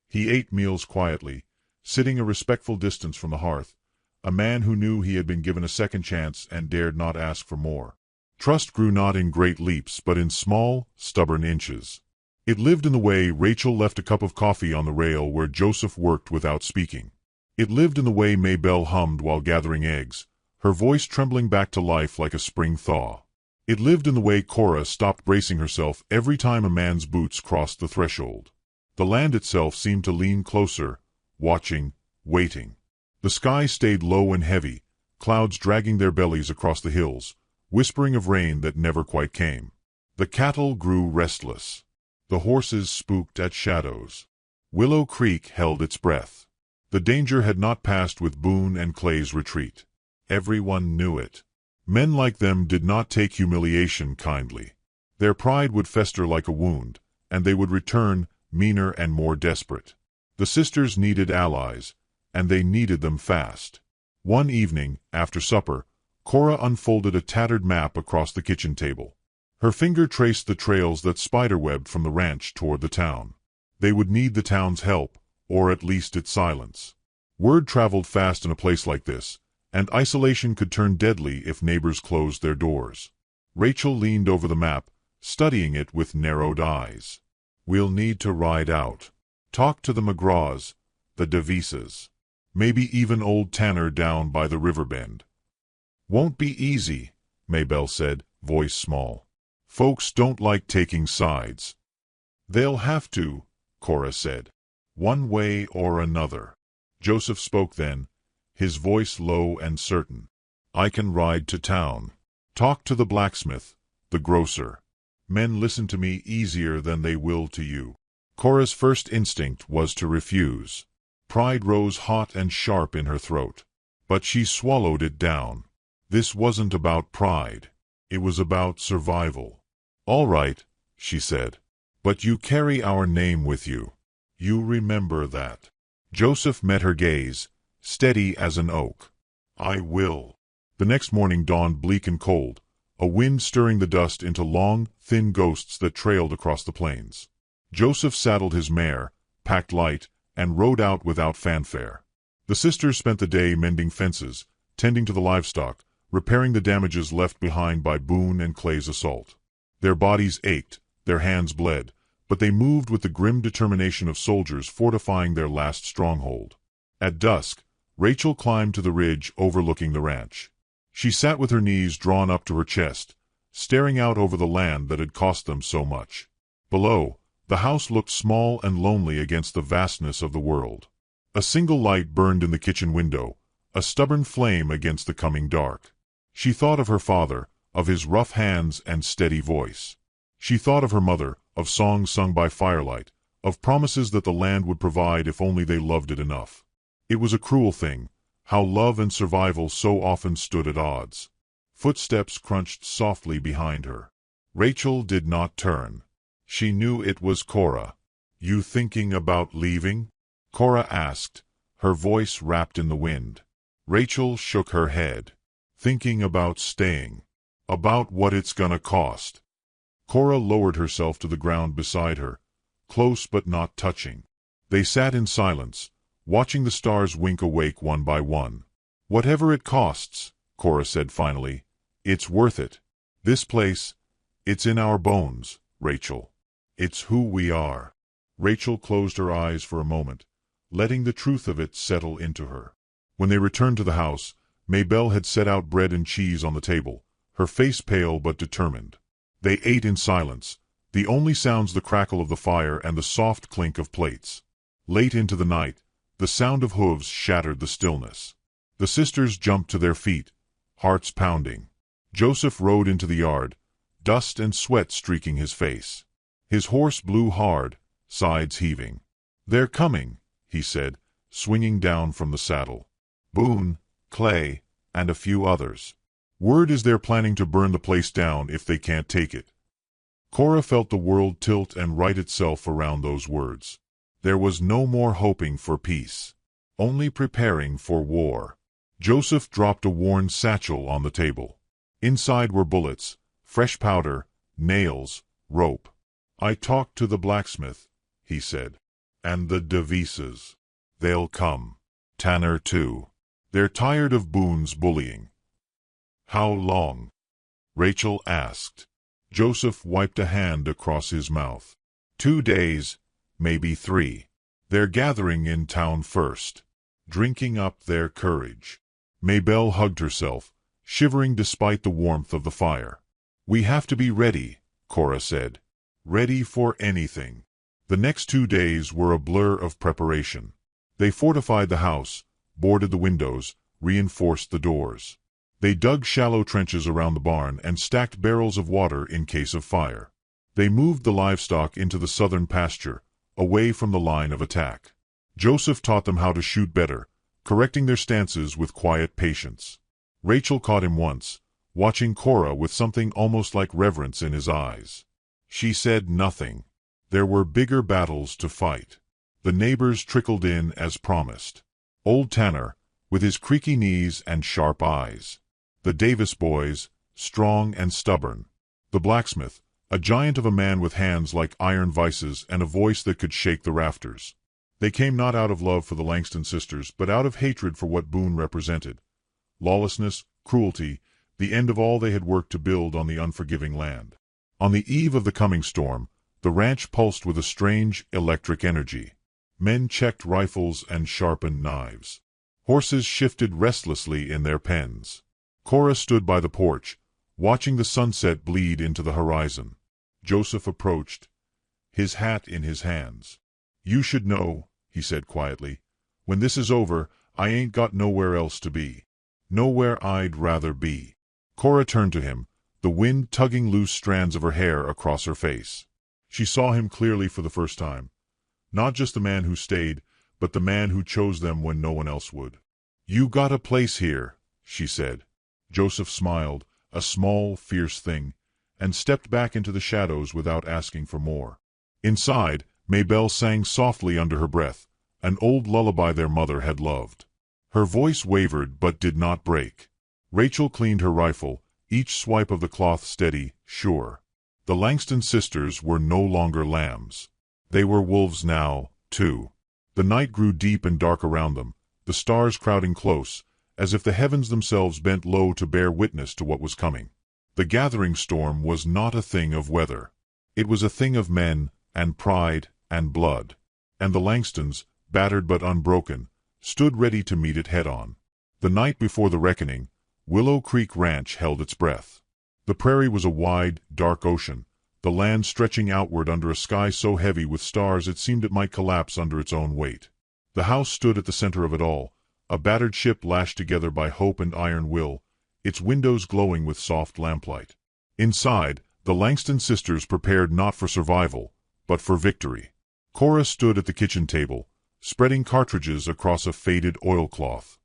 He ate meals quietly, sitting a respectful distance from the hearth, a man who knew he had been given a second chance and dared not ask for more. Trust grew not in great leaps but in small, stubborn inches. It lived in the way Rachel left a cup of coffee on the rail where Joseph worked without speaking. It lived in the way Maybelle hummed while gathering eggs, her voice trembling back to life like a spring thaw. It lived in the way Cora stopped bracing herself every time a man's boots crossed the threshold. The land itself seemed to lean closer, watching, waiting. The sky stayed low and heavy, clouds dragging their bellies across the hills, whispering of rain that never quite came. The cattle grew restless. The horses spooked at shadows. Willow Creek held its breath. The danger had not passed with Boone and Clay's retreat. Everyone knew it. Men like them did not take humiliation kindly. Their pride would fester like a wound, and they would return, meaner and more desperate. The sisters needed allies, and they needed them fast. One evening, after supper, Cora unfolded a tattered map across the kitchen table. Her finger traced the trails that spiderwebbed from the ranch toward the town. They would need the town's help, or at least its silence. Word traveled fast in a place like this, and isolation could turn deadly if neighbors closed their doors. Rachel leaned over the map, studying it with narrowed eyes. We'll need to ride out. Talk to the McGraws, the DeVises. Maybe even old Tanner down by the river bend. Won't be easy, Maybelle said, voice small. Folks don't like taking sides. They'll have to, Cora said. One way or another. Joseph spoke then, his voice low and certain. I can ride to town. Talk to the blacksmith, the grocer. Men listen to me easier than they will to you. Cora's first instinct was to refuse. Pride rose hot and sharp in her throat. But she swallowed it down. This wasn't about pride. It was about survival. All right, she said. But you carry our name with you. You remember that. Joseph met her gaze, steady as an oak. I will. The next morning dawned bleak and cold, a wind stirring the dust into long, thin ghosts that trailed across the plains. Joseph saddled his mare, packed light, and rode out without fanfare. The sisters spent the day mending fences, tending to the livestock, repairing the damages left behind by Boone and Clay's assault. Their bodies ached, their hands bled, but they moved with the grim determination of soldiers fortifying their last stronghold. At dusk, Rachel climbed to the ridge overlooking the ranch. She sat with her knees drawn up to her chest, staring out over the land that had cost them so much. Below, the house looked small and lonely against the vastness of the world. A single light burned in the kitchen window, a stubborn flame against the coming dark. She thought of her father, of his rough hands and steady voice. She thought of her mother, of songs sung by firelight, of promises that the land would provide if only they loved it enough. It was a cruel thing, how love and survival so often stood at odds. Footsteps crunched softly behind her. Rachel did not turn. She knew it was Cora. You thinking about leaving? Cora asked, her voice wrapped in the wind. Rachel shook her head. Thinking about staying. About what it's gonna cost. Cora lowered herself to the ground beside her, close but not touching. They sat in silence, watching the stars wink awake one by one. Whatever it costs, Cora said finally, it's worth it. This place, it's in our bones, Rachel. It's who we are. Rachel closed her eyes for a moment, letting the truth of it settle into her. When they returned to the house, Maybelle had set out bread and cheese on the table, her face pale but determined. They ate in silence, the only sounds the crackle of the fire and the soft clink of plates. Late into the night, the sound of hooves shattered the stillness. The sisters jumped to their feet, hearts pounding. Joseph rode into the yard, dust and sweat streaking his face. His horse blew hard, sides heaving. They're coming, he said, swinging down from the saddle. Boone, Clay, and a few others. Word is they're planning to burn the place down if they can't take it. Cora felt the world tilt and right itself around those words. There was no more hoping for peace, only preparing for war. Joseph dropped a worn satchel on the table. Inside were bullets, fresh powder, nails, rope. I talked to the blacksmith, he said. And the DeVises. They'll come. Tanner too. They're tired of Boone's bullying. How long? Rachel asked. Joseph wiped a hand across his mouth. 2 days, maybe 3. They're gathering in town first. drinking up their courage. Maybelle hugged herself, shivering despite the warmth of the fire. "We have to be ready," Cora said. "Ready for anything." The next 2 days were a blur of preparation. They fortified the house, boarded the windows, reinforced the doors. They dug shallow trenches around the barn and stacked barrels of water in case of fire. They moved the livestock into the southern pasture, away from the line of attack. Joseph taught them how to shoot better, correcting their stances with quiet patience. Rachel caught him once, watching Cora with something almost like reverence in his eyes. She said nothing. There were bigger battles to fight. The neighbors trickled in as promised. Old Tanner, with his creaky knees and sharp eyes. The Davis boys, strong and stubborn. The blacksmith, a giant of a man with hands like iron vices and a voice that could shake the rafters. They came not out of love for the Langston sisters, but out of hatred for what Boone represented. Lawlessness, cruelty, the end of all they had worked to build on the unforgiving land. On the eve of the coming storm, the ranch pulsed with a strange, electric energy. Men checked rifles and sharpened knives. Horses shifted restlessly in their pens. Cora stood by the porch, watching the sunset bleed into the horizon. Joseph approached, his hat in his hands. "You should know," he said quietly, "when this is over, I ain't got nowhere else to be. Nowhere I'd rather be." Cora turned to him, the wind tugging loose strands of her hair across her face. She saw him clearly for the first time. Not just the man who stayed, but the man who chose them when no one else would. "You got a place here," she said. Joseph smiled, a small, fierce thing, and stepped back into the shadows without asking for more. Inside, Maybelle sang softly under her breath, an old lullaby their mother had loved. Her voice wavered but did not break. Rachel cleaned her rifle, each swipe of the cloth steady, sure. The Langston sisters were no longer lambs. They were wolves now, too. The night grew deep and dark around them, the stars crowding close, as if the heavens themselves bent low to bear witness to what was coming. The gathering storm was not a thing of weather. It was a thing of men, and pride, and blood. And the Langstons, battered but unbroken, stood ready to meet it head-on. The night before the reckoning, Willow Creek Ranch held its breath. The prairie was a wide, dark ocean, the land stretching outward under a sky so heavy with stars it seemed it might collapse under its own weight. The house stood at the center of it all, a battered ship lashed together by hope and iron will, its windows glowing with soft lamplight. Inside, the Langston sisters prepared not for survival, but for victory. Cora stood at the kitchen table, spreading cartridges across a faded oilcloth.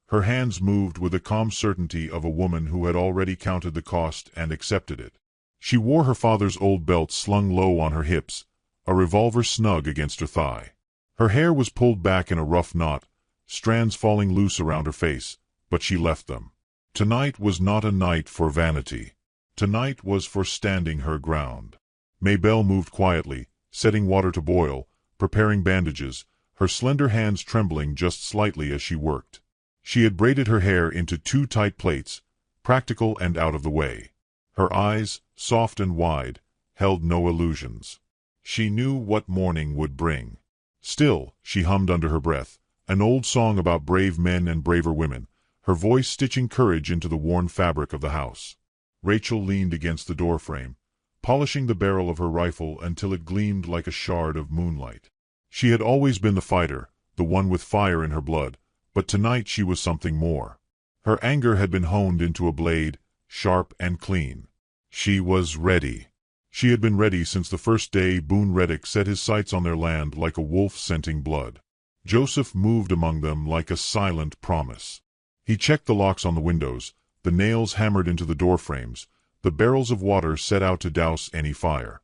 Her hands moved with the calm certainty of a woman who had already counted the cost and accepted it. She wore her father's old belt slung low on her hips, a revolver snug against her thigh. Her hair was pulled back in a rough knot, strands falling loose around her face, but she left them. Tonight was not a night for vanity. Tonight was for standing her ground. Maybelle moved quietly, setting water to boil, preparing bandages, her slender hands trembling just slightly as she worked. She had braided her hair into 2 tight plaits, practical and out of the way. Her eyes, soft and wide, held no illusions. She knew what morning would bring. Still, she hummed under her breath, an old song about brave men and braver women, her voice stitching courage into the worn fabric of the house. Rachel leaned against the doorframe, polishing the barrel of her rifle until it gleamed like a shard of moonlight. She had always been the fighter, the one with fire in her blood, but tonight she was something more. Her anger had been honed into a blade, sharp and clean. She was ready. She had been ready since the first day Boone Reddick set his sights on their land like a wolf scenting blood. Joseph moved among them like a silent promise. He checked the locks on the windows, the nails hammered into the door frames, the barrels of water set out to douse any fire.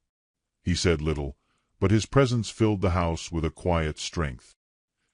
He said little, but his presence filled the house with a quiet strength.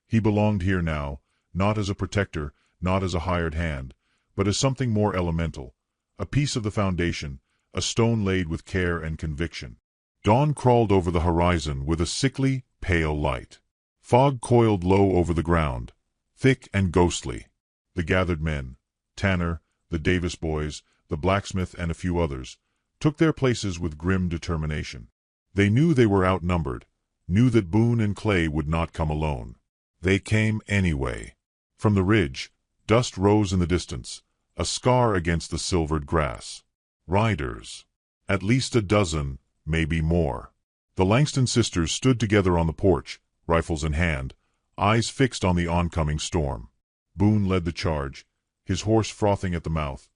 He belonged here now, not as a protector, not as a hired hand, but as something more elemental, a piece of the foundation, a stone laid with care and conviction. Dawn crawled over the horizon with a sickly, pale light. Fog coiled low over the ground, thick and ghostly. The gathered men, Tanner, the Davis boys, the blacksmith and a few others, took their places with grim determination. They knew they were outnumbered, knew that Boone and Clay would not come alone. They came anyway. From the ridge, dust rose in the distance, a scar against the silvered grass. Riders. At least a dozen, maybe more. The Langston sisters stood together on the porch, rifles in hand, eyes fixed on the oncoming storm. Boone led the charge, his horse frothing at the mouth,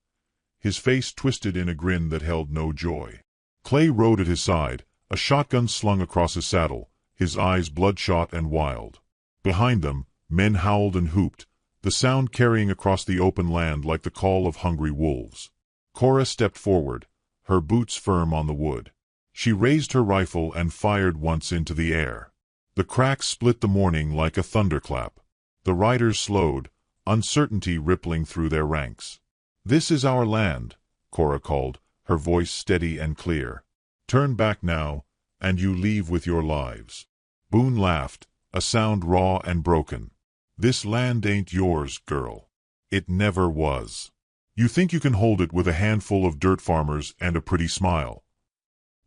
his face twisted in a grin that held no joy. Clay rode at his side, a shotgun slung across his saddle, his eyes bloodshot and wild. Behind them, men howled and whooped, the sound carrying across the open land like the call of hungry wolves. Cora stepped forward, her boots firm on the wood. She raised her rifle and fired once into the air. The crack split the morning like a thunderclap. The riders slowed, uncertainty rippling through their ranks. "This is our land," Cora called, her voice steady and clear. "Turn back now, and you leave with your lives." Boone laughed, a sound raw and broken. "This land ain't yours, girl. It never was. You think you can hold it with a handful of dirt farmers and a pretty smile."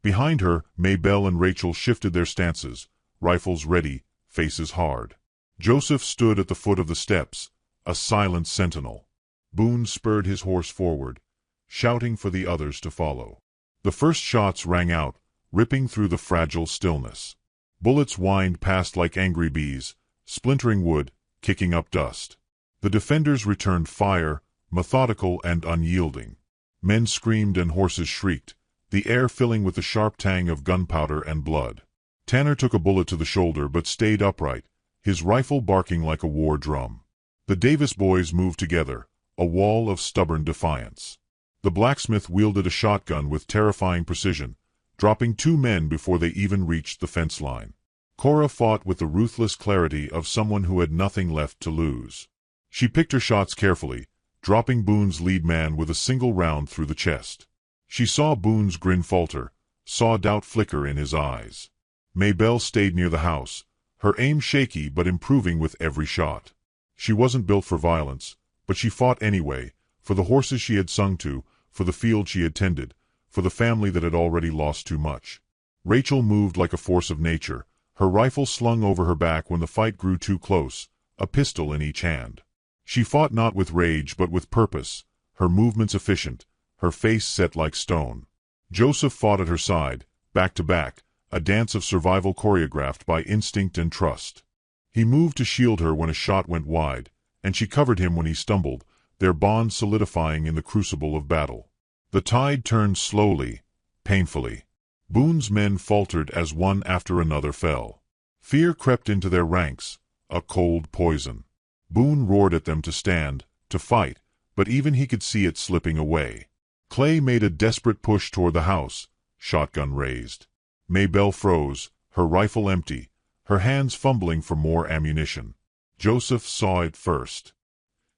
Behind her, Maybelle and Rachel shifted their stances, rifles ready, faces hard. Joseph stood at the foot of the steps, a silent sentinel. Boone spurred his horse forward, shouting for the others to follow. The first shots rang out, ripping through the fragile stillness. Bullets whined past like angry bees, splintering wood, kicking up dust. The defenders returned fire, methodical and unyielding. Men screamed and horses shrieked, the air filling with the sharp tang of gunpowder and blood. Tanner took a bullet to the shoulder but stayed upright, his rifle barking like a war drum. The Davis boys moved together, a wall of stubborn defiance. The blacksmith wielded a shotgun with terrifying precision, dropping 2 men before they even reached the fence line. Cora fought with the ruthless clarity of someone who had nothing left to lose. She picked her shots carefully, dropping Boone's lead man with a single round through the chest. She saw Boone's grin falter, saw doubt flicker in his eyes. Maybelle stayed near the house, her aim shaky but improving with every shot. She wasn't built for violence, but she fought anyway, for the horses she had sung to, for the field she had tended, for the family that had already lost too much. Rachel moved like a force of nature, her rifle slung over her back when the fight grew too close, a pistol in each hand. She fought not with rage but with purpose, her movements efficient, her face set like stone. Joseph fought at her side, back to back, a dance of survival choreographed by instinct and trust. He moved to shield her when a shot went wide, and she covered him when he stumbled, their bond solidifying in the crucible of battle. The tide turned slowly, painfully. Boone's men faltered as one after another fell. Fear crept into their ranks, a cold poison. Boone roared at them to stand, to fight, but even he could see it slipping away. Clay made a desperate push toward the house, shotgun raised. Maybelle froze, her rifle empty, her hands fumbling for more ammunition. Joseph saw it first.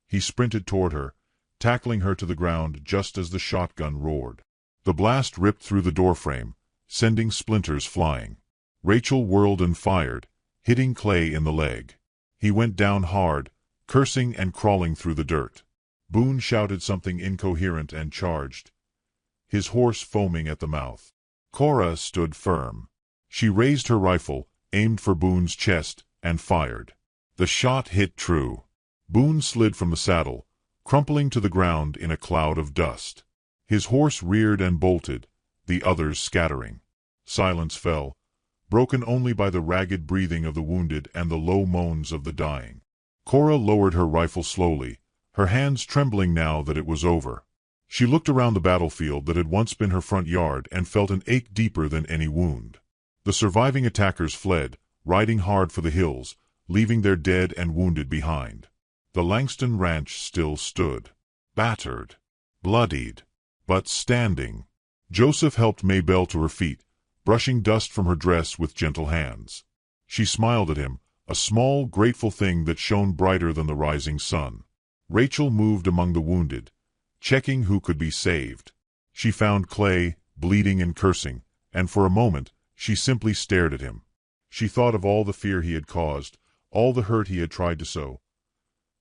He sprinted toward her, tackling her to the ground just as the shotgun roared. The blast ripped through the doorframe, sending splinters flying. Rachel whirled and fired, hitting Clay in the leg. He went down hard, cursing and crawling through the dirt. Boone shouted something incoherent and charged, his horse foaming at the mouth. Cora stood firm. She raised her rifle, aimed for Boone's chest, and fired. The shot hit true. Boone slid from the saddle, crumpling to the ground in a cloud of dust. His horse reared and bolted, the others scattering. Silence fell, broken only by the ragged breathing of the wounded and the low moans of the dying. Cora lowered her rifle slowly, her hands trembling now that it was over. She looked around the battlefield that had once been her front yard and felt an ache deeper than any wound. The surviving attackers fled, riding hard for the hills, leaving their dead and wounded behind. The Langston ranch still stood, battered, bloodied, but standing. Joseph helped Maybelle to her feet, brushing dust from her dress with gentle hands. She smiled at him, a small, grateful thing that shone brighter than the rising sun. Rachel moved among the wounded, checking who could be saved. She found Clay, bleeding and cursing, and for a moment, she simply stared at him. She thought of all the fear he had caused, all the hurt he had tried to sow.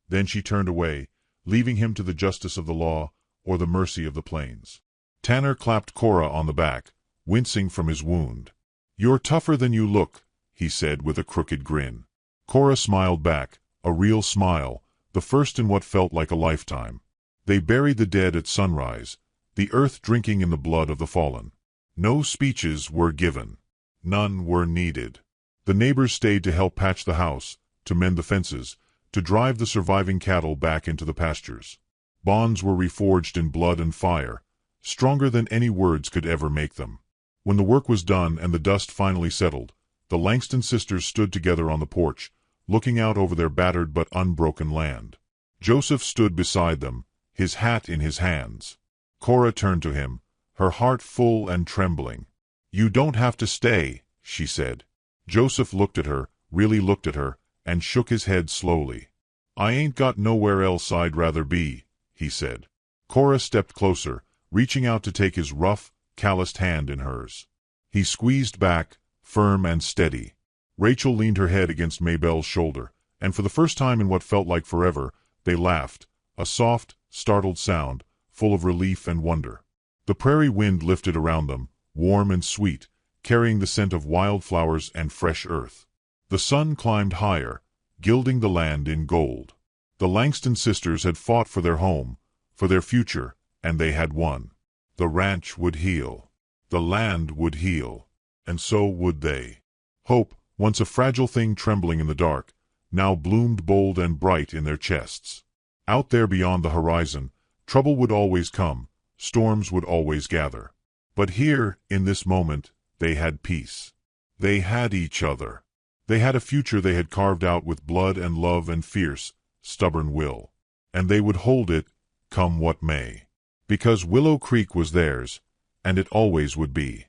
Then she turned away, leaving him to the justice of the law or the mercy of the plains. Tanner clapped Cora on the back, wincing from his wound. "You're tougher than you look," he said with a crooked grin. Cora smiled back, a real smile, the first in what felt like a lifetime. They buried the dead at sunrise, the earth drinking in the blood of the fallen. No speeches were given. None were needed. The neighbors stayed to help patch the house, to mend the fences, to drive the surviving cattle back into the pastures. Bonds were reforged in blood and fire, stronger than any words could ever make them. When the work was done and the dust finally settled, the Langston sisters stood together on the porch, looking out over their battered but unbroken land. Joseph stood beside them, his hat in his hands. Cora turned to him, her heart full and trembling. "You don't have to stay," she said. Joseph looked at her, really looked at her, and shook his head slowly. "I ain't got nowhere else I'd rather be," he said. Cora stepped closer, reaching out to take his rough, calloused hand in hers. He squeezed back, firm and steady. Rachel leaned her head against Maybelle's shoulder, and for the first time in what felt like forever, they laughed, a soft, startled sound, full of relief and wonder. The prairie wind lifted around them, warm and sweet, carrying the scent of wildflowers and fresh earth. The sun climbed higher, gilding the land in gold. The Langston sisters had fought for their home, for their future, and they had won. The ranch would heal. The land would heal. And so would they. Hope, once a fragile thing trembling in the dark, now bloomed bold and bright in their chests. Out there beyond the horizon, trouble would always come, storms would always gather. But here, in this moment, they had peace. They had each other. They had a future they had carved out with blood and love and fierce, stubborn will. And they would hold it, come what may. Because Willow Creek was theirs, and it always would be.